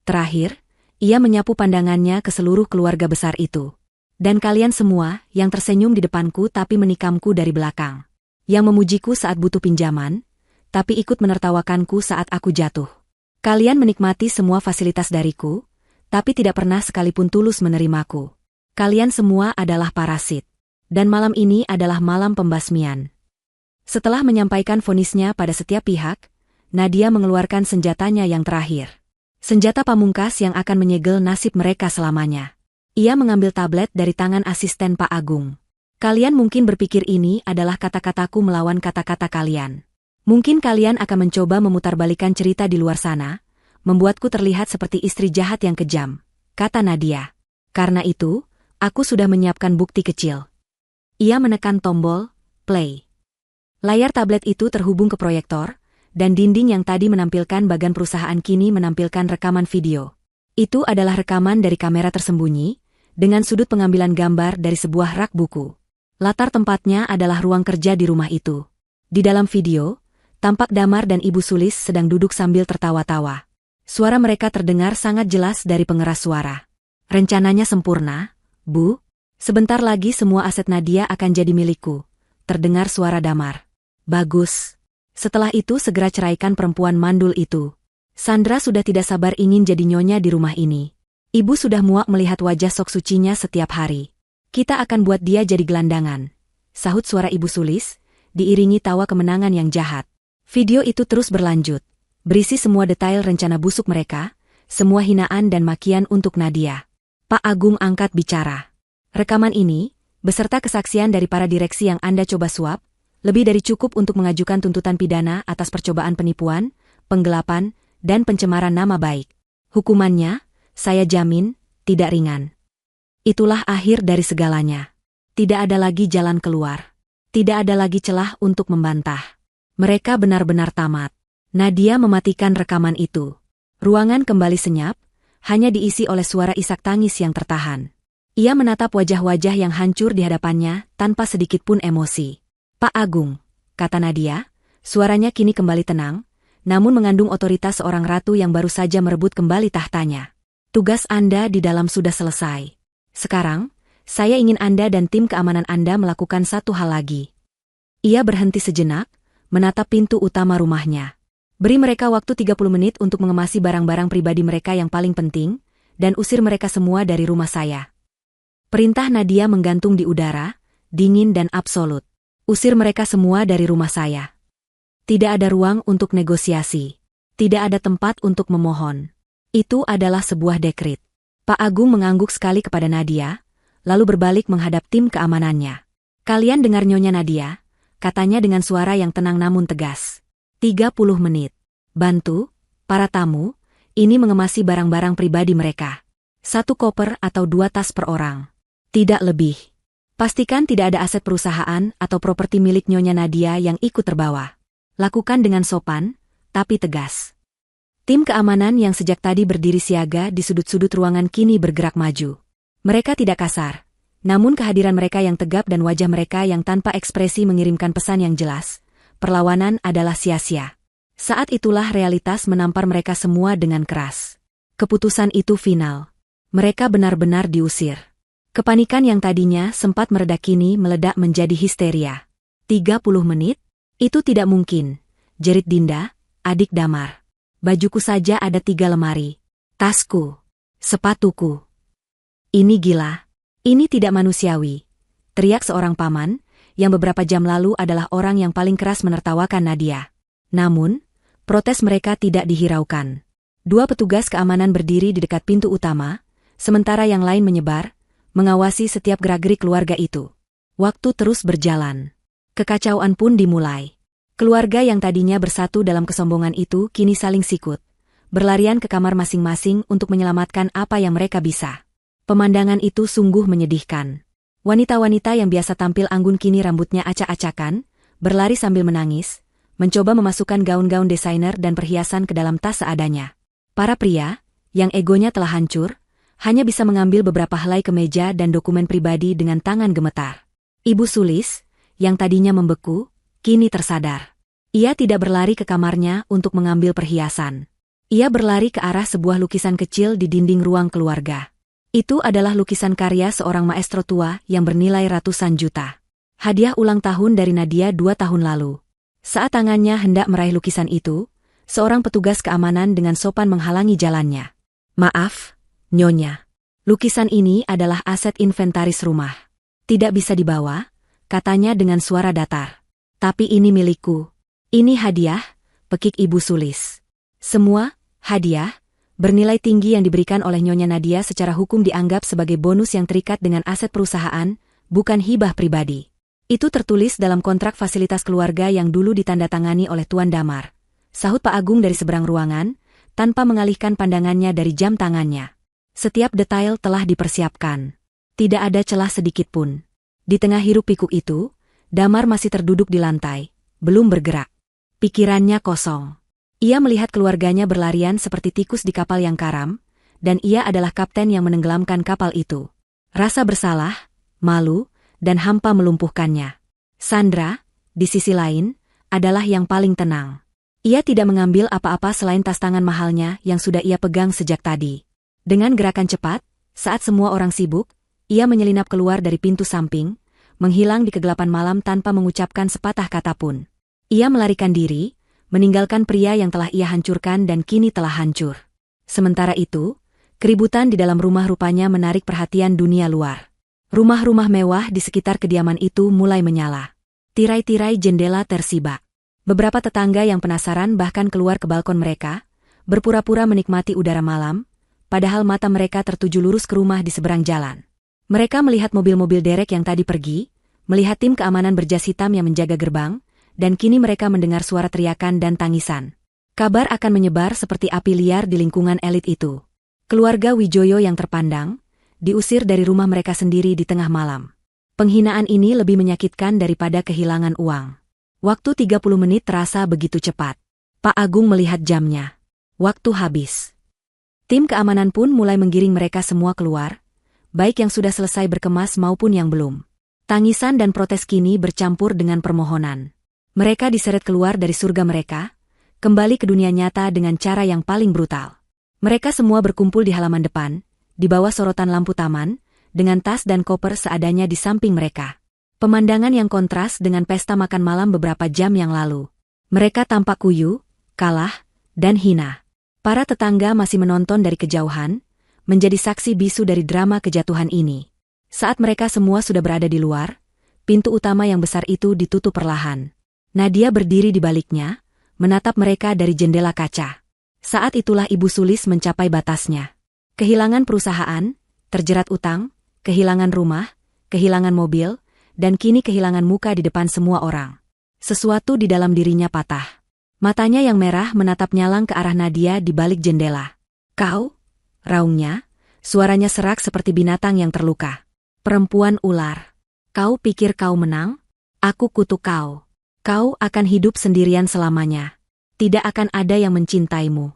Terakhir, ia menyapu pandangannya ke seluruh keluarga besar itu. Dan kalian semua yang tersenyum di depanku tapi menikamku dari belakang. Yang memujiku saat butuh pinjaman, tapi ikut menertawakanku saat aku jatuh. Kalian menikmati semua fasilitas dariku, tapi tidak pernah sekalipun tulus menerimaku. Kalian semua adalah parasit. Dan malam ini adalah malam pembasmian. Setelah menyampaikan vonisnya pada setiap pihak, Nadia mengeluarkan senjatanya yang terakhir. Senjata pamungkas yang akan menyegel nasib mereka selamanya. Ia mengambil tablet dari tangan asisten Pak Agung. Kalian mungkin berpikir ini adalah kata-kataku melawan kata-kata kalian. Mungkin kalian akan mencoba memutarbalikkan cerita di luar sana, membuatku terlihat seperti istri jahat yang kejam, kata Nadia. Karena itu, aku sudah menyiapkan bukti kecil. Ia menekan tombol play. Layar tablet itu terhubung ke proyektor, dan dinding yang tadi menampilkan bagan perusahaan kini menampilkan rekaman video. Itu adalah rekaman dari kamera tersembunyi, dengan sudut pengambilan gambar dari sebuah rak buku. Latar tempatnya adalah ruang kerja di rumah itu. Di dalam video, tampak Damar dan Ibu Sulis sedang duduk sambil tertawa-tawa. Suara mereka terdengar sangat jelas dari pengeras suara. Rencananya sempurna, Bu. Sebentar lagi semua aset Nadia akan jadi milikku. Terdengar suara Damar. Bagus. Setelah itu segera ceraikan perempuan mandul itu. Sandra sudah tidak sabar ingin jadi nyonya di rumah ini. Ibu sudah muak melihat wajah sok sucinya setiap hari. Kita akan buat dia jadi gelandangan. Sahut suara Ibu Sulis, diiringi tawa kemenangan yang jahat. Video itu terus berlanjut. Berisi semua detail rencana busuk mereka, semua hinaan dan makian untuk Nadia. Pak Agung angkat bicara. Rekaman ini, beserta kesaksian dari para direksi yang Anda coba suap, lebih dari cukup untuk mengajukan tuntutan pidana atas percobaan penipuan, penggelapan, dan pencemaran nama baik. Hukumannya, saya jamin, tidak ringan. Itulah akhir dari segalanya. Tidak ada lagi jalan keluar. Tidak ada lagi celah untuk membantah. Mereka benar-benar tamat. Nadia mematikan rekaman itu. Ruangan kembali senyap, hanya diisi oleh suara isak tangis yang tertahan. Ia menatap wajah-wajah yang hancur di hadapannya tanpa sedikit pun emosi. Pak Agung, kata Nadia, suaranya kini kembali tenang, namun mengandung otoritas seorang ratu yang baru saja merebut kembali tahtanya. Tugas Anda di dalam sudah selesai. Sekarang, saya ingin Anda dan tim keamanan Anda melakukan satu hal lagi. Ia berhenti sejenak, menatap pintu utama rumahnya. Beri mereka waktu 30 menit untuk mengemasi barang-barang pribadi mereka yang paling penting, dan usir mereka semua dari rumah saya. Perintah Nadia menggantung di udara, dingin dan absolut. Usir mereka semua dari rumah saya. Tidak ada ruang untuk negosiasi. Tidak ada tempat untuk memohon. Itu adalah sebuah dekret. Pak Agung mengangguk sekali kepada Nadia, lalu berbalik menghadap tim keamanannya. Kalian dengar Nyonya Nadia, katanya dengan suara yang tenang namun tegas. 30 menit. Bantu, para tamu, ini mengemasi barang-barang pribadi mereka. 1 koper atau 2 tas per orang. Tidak lebih. Pastikan tidak ada aset perusahaan atau properti milik Nyonya Nadia yang ikut terbawa. Lakukan dengan sopan, tapi tegas. Tim keamanan yang sejak tadi berdiri siaga di sudut-sudut ruangan kini bergerak maju. Mereka tidak kasar, namun kehadiran mereka yang tegap dan wajah mereka yang tanpa ekspresi mengirimkan pesan yang jelas. Perlawanan adalah sia-sia. Saat itulah realitas menampar mereka semua dengan keras. Keputusan itu final. Mereka benar-benar diusir. Kepanikan yang tadinya sempat mereda kini meledak menjadi histeria. 30 menit? Itu tidak mungkin, jerit Dinda, adik Damar. Bajuku saja ada 3 lemari. Tasku. Sepatuku. Ini gila. Ini tidak manusiawi. Teriak seorang paman, yang beberapa jam lalu adalah orang yang paling keras menertawakan Nadia. Namun, protes mereka tidak dihiraukan. 2 petugas keamanan berdiri di dekat pintu utama, sementara yang lain menyebar, mengawasi setiap gerak-gerik keluarga itu. Waktu terus berjalan. Kekacauan pun dimulai. Keluarga yang tadinya bersatu dalam kesombongan itu kini saling sikut, berlarian ke kamar masing-masing untuk menyelamatkan apa yang mereka bisa. Pemandangan itu sungguh menyedihkan. Wanita-wanita yang biasa tampil anggun kini rambutnya acak-acakan, berlari sambil menangis, mencoba memasukkan gaun-gaun desainer dan perhiasan ke dalam tas seadanya. Para pria, yang egonya telah hancur, hanya bisa mengambil beberapa helai kemeja dan dokumen pribadi dengan tangan gemetar. Ibu Sulis, yang tadinya membeku, kini tersadar. Ia tidak berlari ke kamarnya untuk mengambil perhiasan. Ia berlari ke arah sebuah lukisan kecil di dinding ruang keluarga. Itu adalah lukisan karya seorang maestro tua yang bernilai ratusan juta. Hadiah ulang tahun dari Nadia 2 tahun lalu. Saat tangannya hendak meraih lukisan itu, seorang petugas keamanan dengan sopan menghalangi jalannya. "Maaf, Nyonya. Lukisan ini adalah aset inventaris rumah. Tidak bisa dibawa," katanya dengan suara datar. "Tapi ini milikku. Ini hadiah," pekik Ibu Sulis. Semua hadiah bernilai tinggi yang diberikan oleh Nyonya Nadia secara hukum dianggap sebagai bonus yang terikat dengan aset perusahaan, bukan hibah pribadi. Itu tertulis dalam kontrak fasilitas keluarga yang dulu ditandatangani oleh Tuan Damar, sahut Pak Agung dari seberang ruangan, tanpa mengalihkan pandangannya dari jam tangannya. Setiap detail telah dipersiapkan. Tidak ada celah sedikit pun. Di tengah hiruk-pikuk itu, Damar masih terduduk di lantai, belum bergerak. Pikirannya kosong. Ia melihat keluarganya berlarian seperti tikus di kapal yang karam, dan ia adalah kapten yang menenggelamkan kapal itu. Rasa bersalah, malu, dan hampa melumpuhkannya. Sandra, di sisi lain, adalah yang paling tenang. Ia tidak mengambil apa-apa selain tas tangan mahalnya yang sudah ia pegang sejak tadi. Dengan gerakan cepat, saat semua orang sibuk, ia menyelinap keluar dari pintu samping, menghilang di kegelapan malam tanpa mengucapkan sepatah kata pun. Ia melarikan diri, meninggalkan pria yang telah ia hancurkan dan kini telah hancur. Sementara itu, keributan di dalam rumah rupanya menarik perhatian dunia luar. Rumah-rumah mewah di sekitar kediaman itu mulai menyala. Tirai-tirai jendela tersibak. Beberapa tetangga yang penasaran bahkan keluar ke balkon mereka, berpura-pura menikmati udara malam, padahal mata mereka tertuju lurus ke rumah di seberang jalan. Mereka melihat mobil-mobil derek yang tadi pergi, melihat tim keamanan berjas hitam yang menjaga gerbang, dan kini mereka mendengar suara teriakan dan tangisan. Kabar akan menyebar seperti api liar di lingkungan elit itu. Keluarga Wijoyo yang terpandang, diusir dari rumah mereka sendiri di tengah malam. Penghinaan ini lebih menyakitkan daripada kehilangan uang. Waktu 30 menit terasa begitu cepat. Pak Agung melihat jamnya. Waktu habis. Tim keamanan pun mulai menggiring mereka semua keluar, baik yang sudah selesai berkemas maupun yang belum. Tangisan dan protes kini bercampur dengan permohonan. Mereka diseret keluar dari surga mereka, kembali ke dunia nyata dengan cara yang paling brutal. Mereka semua berkumpul di halaman depan, di bawah sorotan lampu taman, dengan tas dan koper seadanya di samping mereka. Pemandangan yang kontras dengan pesta makan malam beberapa jam yang lalu. Mereka tampak kuyu, kalah, dan hina. Para tetangga masih menonton dari kejauhan, menjadi saksi bisu dari drama kejatuhan ini. Saat mereka semua sudah berada di luar, pintu utama yang besar itu ditutup perlahan. Nadia berdiri di baliknya, menatap mereka dari jendela kaca. Saat itulah Ibu Sulis mencapai batasnya. Kehilangan perusahaan, terjerat utang, kehilangan rumah, kehilangan mobil, dan kini kehilangan muka di depan semua orang. Sesuatu di dalam dirinya patah. Matanya yang merah menatap nyalang ke arah Nadia di balik jendela. "Kau?" raungnya, suaranya serak seperti binatang yang terluka. "Perempuan ular. Kau pikir kau menang? Aku kutuk kau. Kau akan hidup sendirian selamanya. Tidak akan ada yang mencintaimu."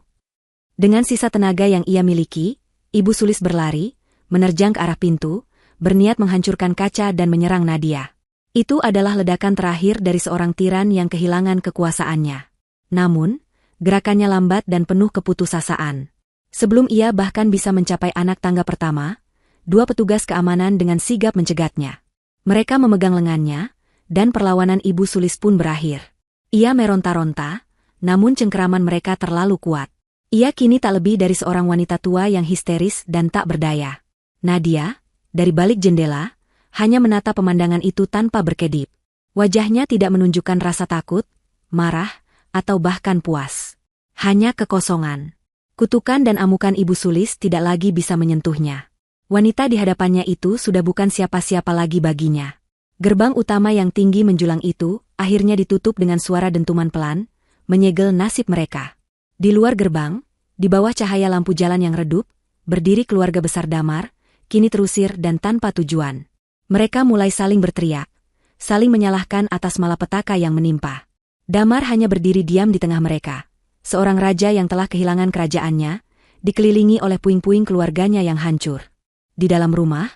Dengan sisa tenaga yang ia miliki, Ibu Sulis berlari, menerjang ke arah pintu, berniat menghancurkan kaca dan menyerang Nadia. Itu adalah ledakan terakhir dari seorang tiran yang kehilangan kekuasaannya. Namun, gerakannya lambat dan penuh keputusasaan. Sebelum ia bahkan bisa mencapai anak tangga pertama, 2 petugas keamanan dengan sigap mencegatnya. Mereka memegang lengannya, dan perlawanan Ibu Sulis pun berakhir. Ia meronta-ronta, namun cengkeraman mereka terlalu kuat. Ia kini tak lebih dari seorang wanita tua yang histeris dan tak berdaya. Nadia, dari balik jendela, hanya menatap pemandangan itu tanpa berkedip. Wajahnya tidak menunjukkan rasa takut, marah, atau bahkan puas. Hanya kekosongan. Kutukan dan amukan Ibu Sulis tidak lagi bisa menyentuhnya. Wanita di hadapannya itu sudah bukan siapa-siapa lagi baginya. Gerbang utama yang tinggi menjulang itu akhirnya ditutup dengan suara dentuman pelan, menyegel nasib mereka. Di luar gerbang, di bawah cahaya lampu jalan yang redup, berdiri keluarga besar Damar, kini terusir dan tanpa tujuan. Mereka mulai saling berteriak, saling menyalahkan atas malapetaka yang menimpa. Damar hanya berdiri diam di tengah mereka, seorang raja yang telah kehilangan kerajaannya, dikelilingi oleh puing-puing keluarganya yang hancur. Di dalam rumah,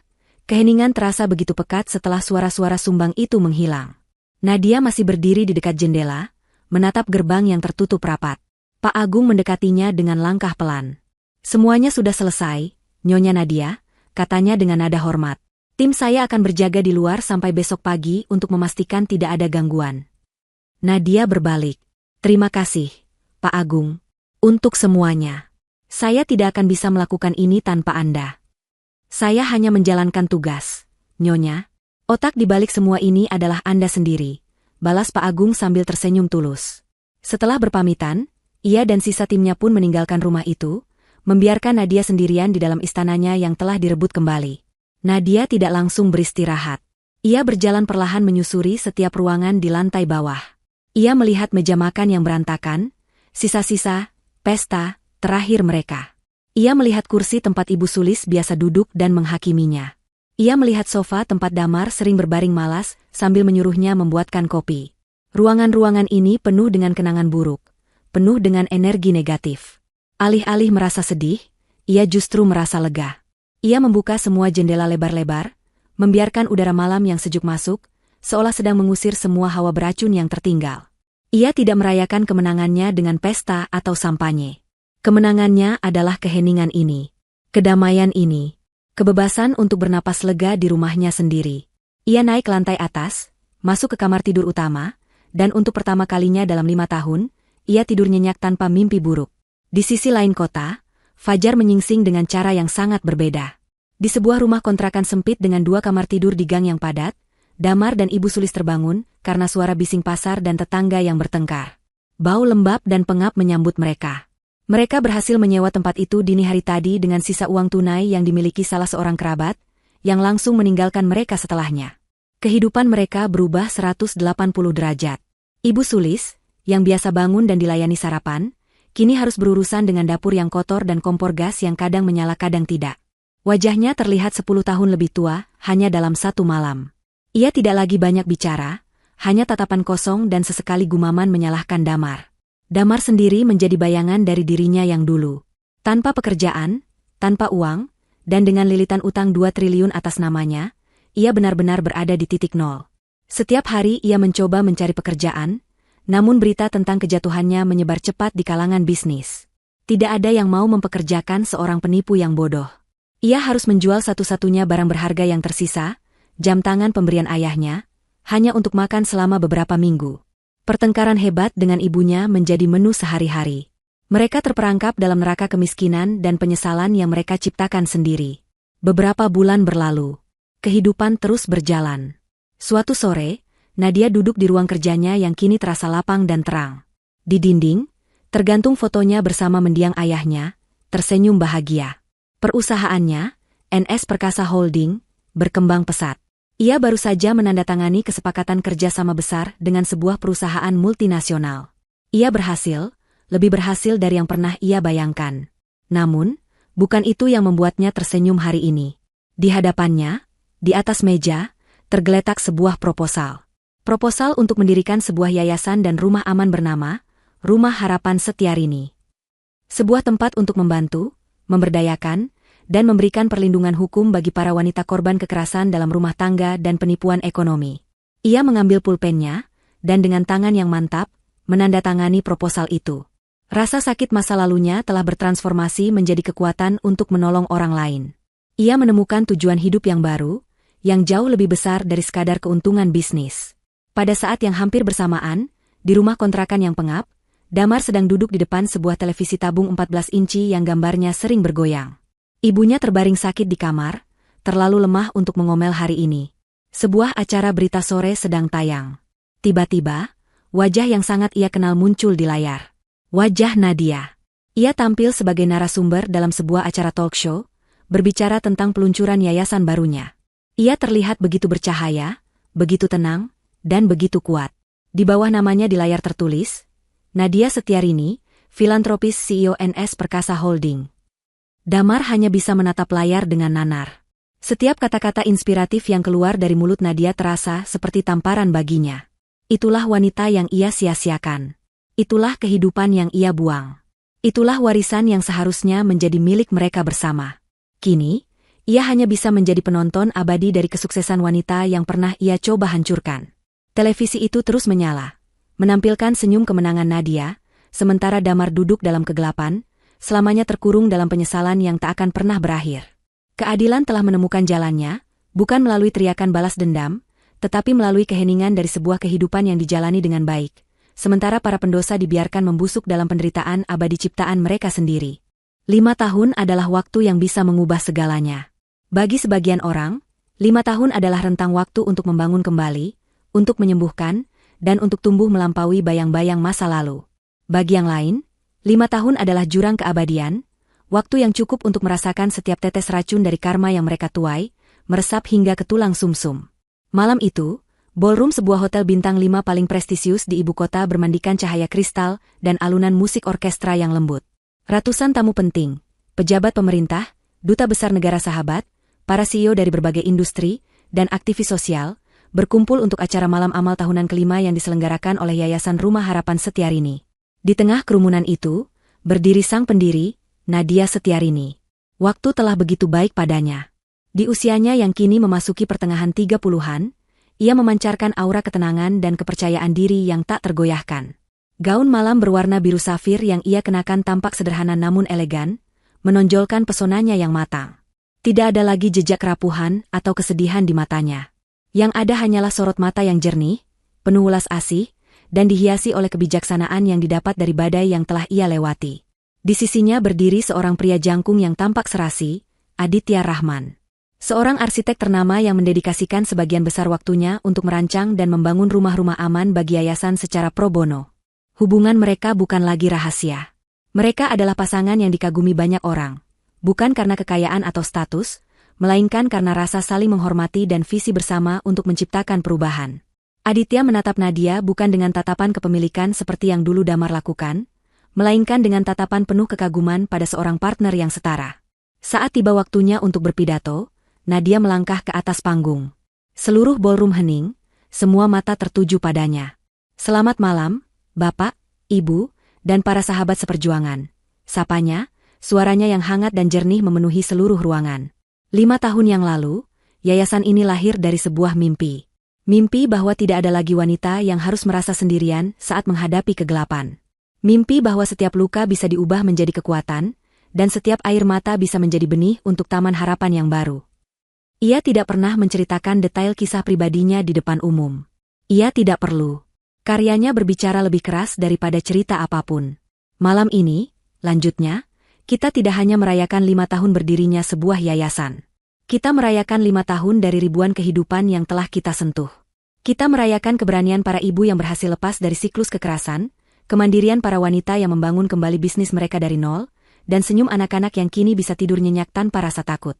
keheningan terasa begitu pekat setelah suara-suara sumbang itu menghilang. Nadia masih berdiri di dekat jendela, menatap gerbang yang tertutup rapat. Pak Agung mendekatinya dengan langkah pelan. Semuanya sudah selesai, Nyonya Nadia, katanya dengan nada hormat. Tim saya akan berjaga di luar sampai besok pagi untuk memastikan tidak ada gangguan. Nadia berbalik. Terima kasih, Pak Agung. Untuk semuanya. Saya tidak akan bisa melakukan ini tanpa Anda. Saya hanya menjalankan tugas, Nyonya. Otak di balik semua ini adalah Anda sendiri, balas Pak Agung sambil tersenyum tulus. Setelah berpamitan, ia dan sisa timnya pun meninggalkan rumah itu, membiarkan Nadia sendirian di dalam istananya yang telah direbut kembali. Nadia tidak langsung beristirahat. Ia berjalan perlahan menyusuri setiap ruangan di lantai bawah. Ia melihat meja makan yang berantakan, sisa-sisa pesta terakhir mereka. Ia melihat kursi tempat Ibu Sulis biasa duduk dan menghakiminya. Ia melihat sofa tempat Damar sering berbaring malas sambil menyuruhnya membuatkan kopi. Ruangan-ruangan ini penuh dengan kenangan buruk, penuh dengan energi negatif. Alih-alih merasa sedih, ia justru merasa lega. Ia membuka semua jendela lebar-lebar, membiarkan udara malam yang sejuk masuk, seolah sedang mengusir semua hawa beracun yang tertinggal. Ia tidak merayakan kemenangannya dengan pesta atau sampanye. Kemenangannya adalah keheningan ini, kedamaian ini, kebebasan untuk bernapas lega di rumahnya sendiri. Ia naik ke lantai atas, masuk ke kamar tidur utama, dan untuk pertama kalinya dalam 5 tahun, ia tidur nyenyak tanpa mimpi buruk. Di sisi lain kota, Fajar menyingsing dengan cara yang sangat berbeda. Di sebuah rumah kontrakan sempit dengan 2 kamar tidur di gang yang padat, Damar dan Ibu Sulis terbangun karena suara bising pasar dan tetangga yang bertengkar. Bau lembab dan pengap menyambut mereka. Mereka berhasil menyewa tempat itu dini hari tadi dengan sisa uang tunai yang dimiliki salah seorang kerabat, yang langsung meninggalkan mereka setelahnya. Kehidupan mereka berubah 180 derajat. Ibu Sulis, yang biasa bangun dan dilayani sarapan, kini harus berurusan dengan dapur yang kotor dan kompor gas yang kadang menyala kadang tidak. Wajahnya terlihat 10 tahun lebih tua, hanya dalam 1 malam. Ia tidak lagi banyak bicara, hanya tatapan kosong dan sesekali gumaman menyalahkan Damar. Damar sendiri menjadi bayangan dari dirinya yang dulu. Tanpa pekerjaan, tanpa uang, dan dengan lilitan utang 2 triliun atas namanya, ia benar-benar berada di titik nol. Setiap hari ia mencoba mencari pekerjaan, namun berita tentang kejatuhannya menyebar cepat di kalangan bisnis. Tidak ada yang mau mempekerjakan seorang penipu yang bodoh. Ia harus menjual satu-satunya barang berharga yang tersisa, jam tangan pemberian ayahnya, hanya untuk makan selama beberapa minggu. Pertengkaran hebat dengan ibunya menjadi menu sehari-hari. Mereka terperangkap dalam neraka kemiskinan dan penyesalan yang mereka ciptakan sendiri. Beberapa bulan berlalu. Kehidupan terus berjalan. Suatu sore, Nadia duduk di ruang kerjanya yang kini terasa lapang dan terang. Di dinding, tergantung fotonya bersama mendiang ayahnya, tersenyum bahagia. Perusahaannya, NS Perkasa Holding, berkembang pesat. Ia baru saja menandatangani kesepakatan kerjasama besar dengan sebuah perusahaan multinasional. Ia berhasil, lebih berhasil dari yang pernah ia bayangkan. Namun, bukan itu yang membuatnya tersenyum hari ini. Di hadapannya, di atas meja, tergeletak sebuah proposal. Proposal untuk mendirikan sebuah yayasan dan rumah aman bernama Rumah Harapan Setiarini. Sebuah tempat untuk membantu, memberdayakan, dan memberikan perlindungan hukum bagi para wanita korban kekerasan dalam rumah tangga dan penipuan ekonomi. Ia mengambil pulpennya, dan dengan tangan yang mantap, menandatangani proposal itu. Rasa sakit masa lalunya telah bertransformasi menjadi kekuatan untuk menolong orang lain. Ia menemukan tujuan hidup yang baru, yang jauh lebih besar dari sekadar keuntungan bisnis. Pada saat yang hampir bersamaan, di rumah kontrakan yang pengap, Damar sedang duduk di depan sebuah televisi tabung 14 inci yang gambarnya sering bergoyang. Ibunya terbaring sakit di kamar, terlalu lemah untuk mengomel hari ini. Sebuah acara berita sore sedang tayang. Tiba-tiba, wajah yang sangat ia kenal muncul di layar. Wajah Nadia. Ia tampil sebagai narasumber dalam sebuah acara talk show, berbicara tentang peluncuran yayasan barunya. Ia terlihat begitu bercahaya, begitu tenang, dan begitu kuat. Di bawah namanya di layar tertulis, Nadia Setiarini, filantropis CEO NS Perkasa Holding. Damar hanya bisa menatap layar dengan nanar. Setiap kata-kata inspiratif yang keluar dari mulut Nadia terasa seperti tamparan baginya. Itulah wanita yang ia sia-siakan. Itulah kehidupan yang ia buang. Itulah warisan yang seharusnya menjadi milik mereka bersama. Kini, ia hanya bisa menjadi penonton abadi dari kesuksesan wanita yang pernah ia coba hancurkan. Televisi itu terus menyala, menampilkan senyum kemenangan Nadia, sementara Damar duduk dalam kegelapan, selamanya terkurung dalam penyesalan yang tak akan pernah berakhir. Keadilan telah menemukan jalannya, bukan melalui teriakan balas dendam, tetapi melalui keheningan dari sebuah kehidupan yang dijalani dengan baik, sementara para pendosa dibiarkan membusuk dalam penderitaan abadi ciptaan mereka sendiri. 5 tahun adalah waktu yang bisa mengubah segalanya. Bagi sebagian orang, 5 tahun adalah rentang waktu untuk membangun kembali, untuk menyembuhkan, dan untuk tumbuh melampaui bayang-bayang masa lalu. Bagi yang lain, 5 tahun adalah jurang keabadian, waktu yang cukup untuk merasakan setiap tetes racun dari karma yang mereka tuai, meresap hingga ke tulang sumsum. Malam itu, ballroom sebuah hotel bintang 5 paling prestisius di ibu kota bermandikan cahaya kristal dan alunan musik orkestra yang lembut. Ratusan tamu penting, pejabat pemerintah, duta besar negara sahabat, para CEO dari berbagai industri, dan aktivis sosial, berkumpul untuk acara malam amal tahunan kelima yang diselenggarakan oleh Yayasan Rumah Harapan Setiarini. Di tengah kerumunan itu, berdiri sang pendiri, Nadia Setiarini. Waktu telah begitu baik padanya. Di usianya yang kini memasuki pertengahan 30-an, ia memancarkan aura ketenangan dan kepercayaan diri yang tak tergoyahkan. Gaun malam berwarna biru safir yang ia kenakan tampak sederhana namun elegan, menonjolkan pesonanya yang matang. Tidak ada lagi jejak kerapuhan atau kesedihan di matanya. Yang ada hanyalah sorot mata yang jernih, penuh welas asih, dan dihiasi oleh kebijaksanaan yang didapat dari badai yang telah ia lewati. Di sisinya berdiri seorang pria jangkung yang tampak serasi, Aditya Rahman. Seorang arsitek ternama yang mendedikasikan sebagian besar waktunya untuk merancang dan membangun rumah-rumah aman bagi yayasan secara pro bono. Hubungan mereka bukan lagi rahasia. Mereka adalah pasangan yang dikagumi banyak orang, bukan karena kekayaan atau status, melainkan karena rasa saling menghormati dan visi bersama untuk menciptakan perubahan. Aditya menatap Nadia bukan dengan tatapan kepemilikan seperti yang dulu Damar lakukan, melainkan dengan tatapan penuh kekaguman pada seorang partner yang setara. Saat tiba waktunya untuk berpidato, Nadia melangkah ke atas panggung. Seluruh ballroom hening, semua mata tertuju padanya. "Selamat malam, Bapak, Ibu, dan para sahabat seperjuangan," sapanya, suaranya yang hangat dan jernih memenuhi seluruh ruangan. 5 tahun yang lalu, yayasan ini lahir dari sebuah mimpi. Mimpi bahwa tidak ada lagi wanita yang harus merasa sendirian saat menghadapi kegelapan. Mimpi bahwa setiap luka bisa diubah menjadi kekuatan, dan setiap air mata bisa menjadi benih untuk taman harapan yang baru. Ia tidak pernah menceritakan detail kisah pribadinya di depan umum. Ia tidak perlu. Karyanya berbicara lebih keras daripada cerita apapun. Malam ini, lanjutnya, kita tidak hanya merayakan 5 tahun berdirinya sebuah yayasan. Kita merayakan 5 tahun dari ribuan kehidupan yang telah kita sentuh. Kita merayakan keberanian para ibu yang berhasil lepas dari siklus kekerasan, kemandirian para wanita yang membangun kembali bisnis mereka dari nol, dan senyum anak-anak yang kini bisa tidur nyenyak tanpa rasa takut.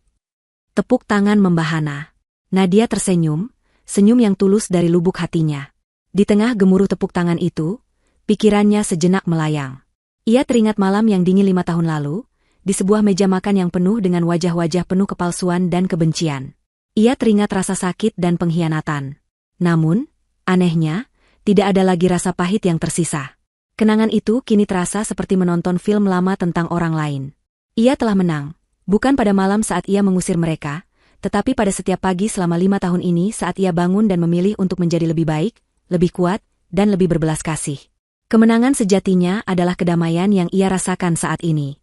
Tepuk tangan membahana. Nadia tersenyum, senyum yang tulus dari lubuk hatinya. Di tengah gemuruh tepuk tangan itu, pikirannya sejenak melayang. Ia teringat malam yang dingin 5 tahun lalu, di sebuah meja makan yang penuh dengan wajah-wajah penuh kepalsuan dan kebencian. Ia teringat rasa sakit dan pengkhianatan. Namun, anehnya, tidak ada lagi rasa pahit yang tersisa. Kenangan itu kini terasa seperti menonton film lama tentang orang lain. Ia telah menang, bukan pada malam saat ia mengusir mereka, tetapi pada setiap pagi selama 5 tahun ini saat ia bangun dan memilih untuk menjadi lebih baik, lebih kuat, dan lebih berbelas kasih. Kemenangan sejatinya adalah kedamaian yang ia rasakan saat ini.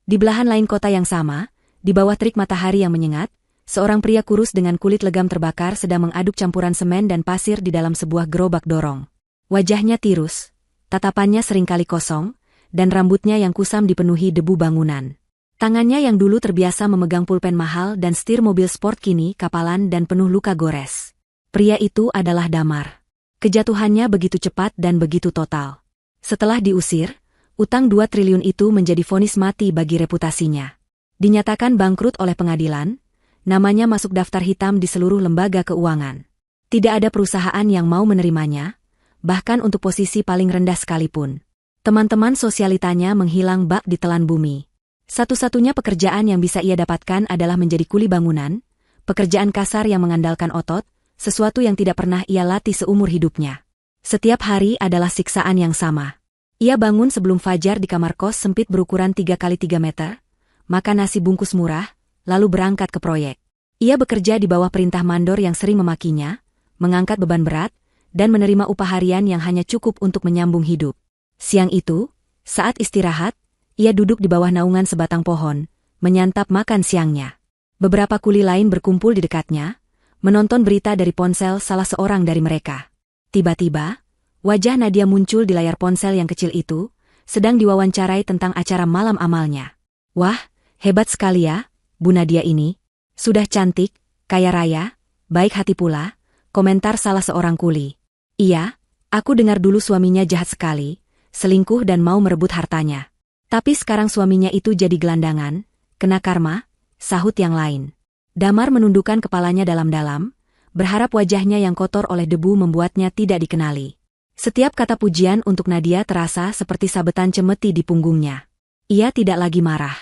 Di belahan lain kota yang sama, di bawah terik matahari yang menyengat, seorang pria kurus dengan kulit legam terbakar sedang mengaduk campuran semen dan pasir di dalam sebuah gerobak dorong. Wajahnya tirus, tatapannya seringkali kosong, dan rambutnya yang kusam dipenuhi debu bangunan. Tangannya yang dulu terbiasa memegang pulpen mahal dan setir mobil sport kini kapalan dan penuh luka gores. Pria itu adalah Damar. Kejatuhannya begitu cepat dan begitu total. Setelah diusir, utang 2 triliun itu menjadi vonis mati bagi reputasinya. Dinyatakan bangkrut oleh pengadilan, namanya masuk daftar hitam di seluruh lembaga keuangan. Tidak ada perusahaan yang mau menerimanya, bahkan untuk posisi paling rendah sekalipun. Teman-teman sosialitanya menghilang bak ditelan bumi. Satu-satunya pekerjaan yang bisa ia dapatkan adalah menjadi kuli bangunan, pekerjaan kasar yang mengandalkan otot, sesuatu yang tidak pernah ia latih seumur hidupnya. Setiap hari adalah siksaan yang sama. Ia bangun sebelum fajar di kamar kos sempit berukuran 3x3 meter, makan nasi bungkus murah, lalu berangkat ke proyek. Ia bekerja di bawah perintah mandor yang sering memakinya, mengangkat beban berat, dan menerima upah harian yang hanya cukup untuk menyambung hidup. Siang itu, saat istirahat, ia duduk di bawah naungan sebatang pohon, menyantap makan siangnya. Beberapa kuli lain berkumpul di dekatnya, menonton berita dari ponsel salah seorang dari mereka. Tiba-tiba, wajah Nadia muncul di layar ponsel yang kecil itu, sedang diwawancarai tentang acara malam amalnya. Wah, hebat sekali ya, Bu Nadia ini. Sudah cantik, kaya raya, baik hati pula, komentar salah seorang kuli. Iya, aku dengar dulu suaminya jahat sekali, selingkuh dan mau merebut hartanya. Tapi sekarang suaminya itu jadi gelandangan, kena karma, sahut yang lain. Damar menundukkan kepalanya dalam-dalam, berharap wajahnya yang kotor oleh debu membuatnya tidak dikenali. Setiap kata pujian untuk Nadia terasa seperti sabetan cemeti di punggungnya. Ia tidak lagi marah.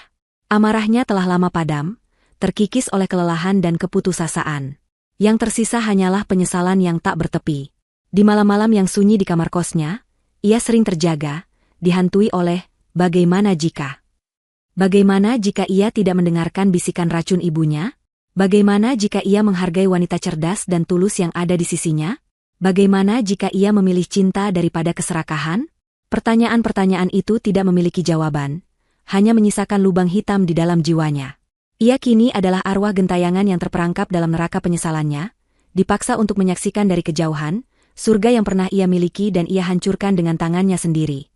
Amarahnya telah lama padam, terkikis oleh kelelahan dan keputusasaan. Yang tersisa hanyalah penyesalan yang tak bertepi. Di malam-malam yang sunyi di kamar kosnya, ia sering terjaga, dihantui oleh bagaimana jika. Bagaimana jika ia tidak mendengarkan bisikan racun ibunya? Bagaimana jika ia menghargai wanita cerdas dan tulus yang ada di sisinya? Bagaimana jika ia memilih cinta daripada keserakahan? Pertanyaan-pertanyaan itu tidak memiliki jawaban, hanya menyisakan lubang hitam di dalam jiwanya. Ia kini adalah arwah gentayangan yang terperangkap dalam neraka penyesalannya, dipaksa untuk menyaksikan dari kejauhan, surga yang pernah ia miliki dan ia hancurkan dengan tangannya sendiri.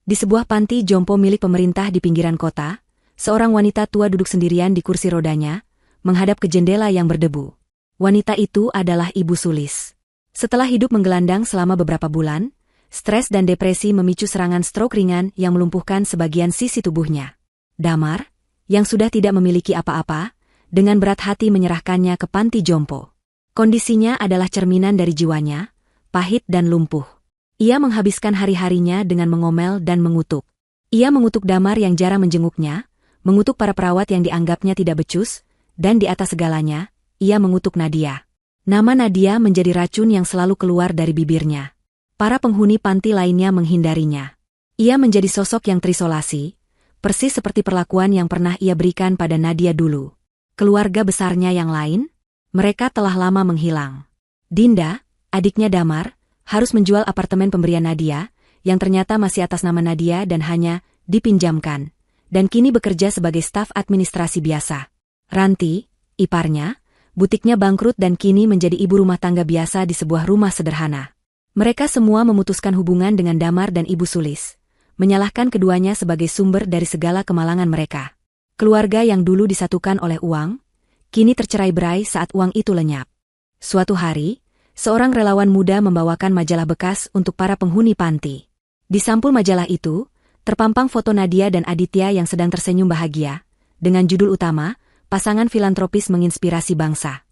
Di sebuah panti jompo milik pemerintah di pinggiran kota, seorang wanita tua duduk sendirian di kursi rodanya, menghadap ke jendela yang berdebu. Wanita itu adalah Ibu Sulis. Setelah hidup menggelandang selama beberapa bulan, stres dan depresi memicu serangan stroke ringan yang melumpuhkan sebagian sisi tubuhnya. Damar, yang sudah tidak memiliki apa-apa, dengan berat hati menyerahkannya ke panti jompo. Kondisinya adalah cerminan dari jiwanya, pahit dan lumpuh. Ia menghabiskan hari-harinya dengan mengomel dan mengutuk. Ia mengutuk Damar yang jarang menjenguknya, mengutuk para perawat yang dianggapnya tidak becus, dan di atas segalanya, ia mengutuk Nadia. Nama Nadia menjadi racun yang selalu keluar dari bibirnya. Para penghuni panti lainnya menghindarinya. Ia menjadi sosok yang terisolasi, persis seperti perlakuan yang pernah ia berikan pada Nadia dulu. Keluarga besarnya yang lain, mereka telah lama menghilang. Dinda, adiknya Damar, harus menjual apartemen pemberian Nadia, yang ternyata masih atas nama Nadia dan hanya dipinjamkan, dan kini bekerja sebagai staf administrasi biasa. Ranti, iparnya, butiknya bangkrut dan kini menjadi ibu rumah tangga biasa di sebuah rumah sederhana. Mereka semua memutuskan hubungan dengan Damar dan Ibu Sulis, menyalahkan keduanya sebagai sumber dari segala kemalangan mereka. Keluarga yang dulu disatukan oleh uang, kini tercerai-berai saat uang itu lenyap. Suatu hari, seorang relawan muda membawakan majalah bekas untuk para penghuni panti. Di sampul majalah itu, terpampang foto Nadia dan Aditya yang sedang tersenyum bahagia, dengan judul utama, Pasangan Filantropis Menginspirasi Bangsa.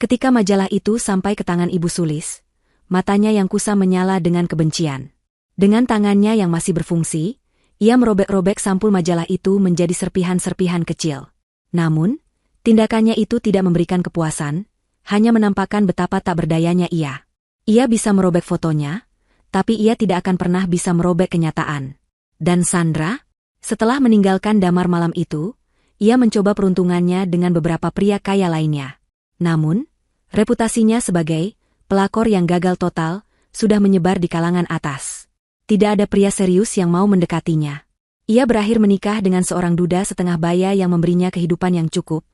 Ketika majalah itu sampai ke tangan Ibu Sulis, matanya yang kusam menyala dengan kebencian. Dengan tangannya yang masih berfungsi, ia merobek-robek sampul majalah itu menjadi serpihan-serpihan kecil. Namun, tindakannya itu tidak memberikan kepuasan, hanya menampakkan betapa tak berdayanya ia. Ia bisa merobek fotonya, tapi ia tidak akan pernah bisa merobek kenyataan. Dan Sandra, setelah meninggalkan Damar malam itu, ia mencoba peruntungannya dengan beberapa pria kaya lainnya. Namun, reputasinya sebagai pelakor yang gagal total sudah menyebar di kalangan atas. Tidak ada pria serius yang mau mendekatinya. Ia berakhir menikah dengan seorang duda setengah baya yang memberinya kehidupan yang cukup,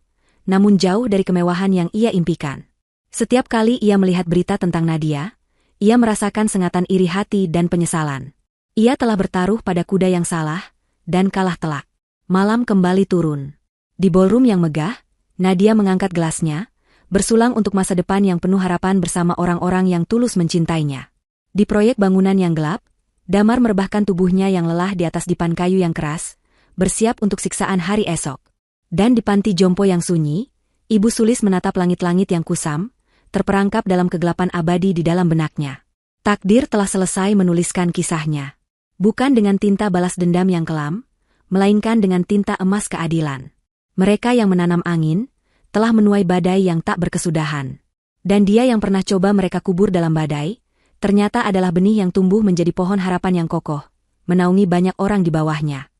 namun jauh dari kemewahan yang ia impikan. Setiap kali ia melihat berita tentang Nadia, ia merasakan sengatan iri hati dan penyesalan. Ia telah bertaruh pada kuda yang salah, dan kalah telak. Malam kembali turun. Di ballroom yang megah, Nadia mengangkat gelasnya, bersulang untuk masa depan yang penuh harapan bersama orang-orang yang tulus mencintainya. Di proyek bangunan yang gelap, Damar merebahkan tubuhnya yang lelah di atas dipan kayu yang keras, bersiap untuk siksaan hari esok. Dan di panti jompo yang sunyi, Ibu Sulis menatap langit-langit yang kusam, terperangkap dalam kegelapan abadi di dalam benaknya. Takdir telah selesai menuliskan kisahnya. Bukan dengan tinta balas dendam yang kelam, melainkan dengan tinta emas keadilan. Mereka yang menanam angin, telah menuai badai yang tak berkesudahan. Dan dia yang pernah coba mereka kubur dalam badai, ternyata adalah benih yang tumbuh menjadi pohon harapan yang kokoh, menaungi banyak orang di bawahnya.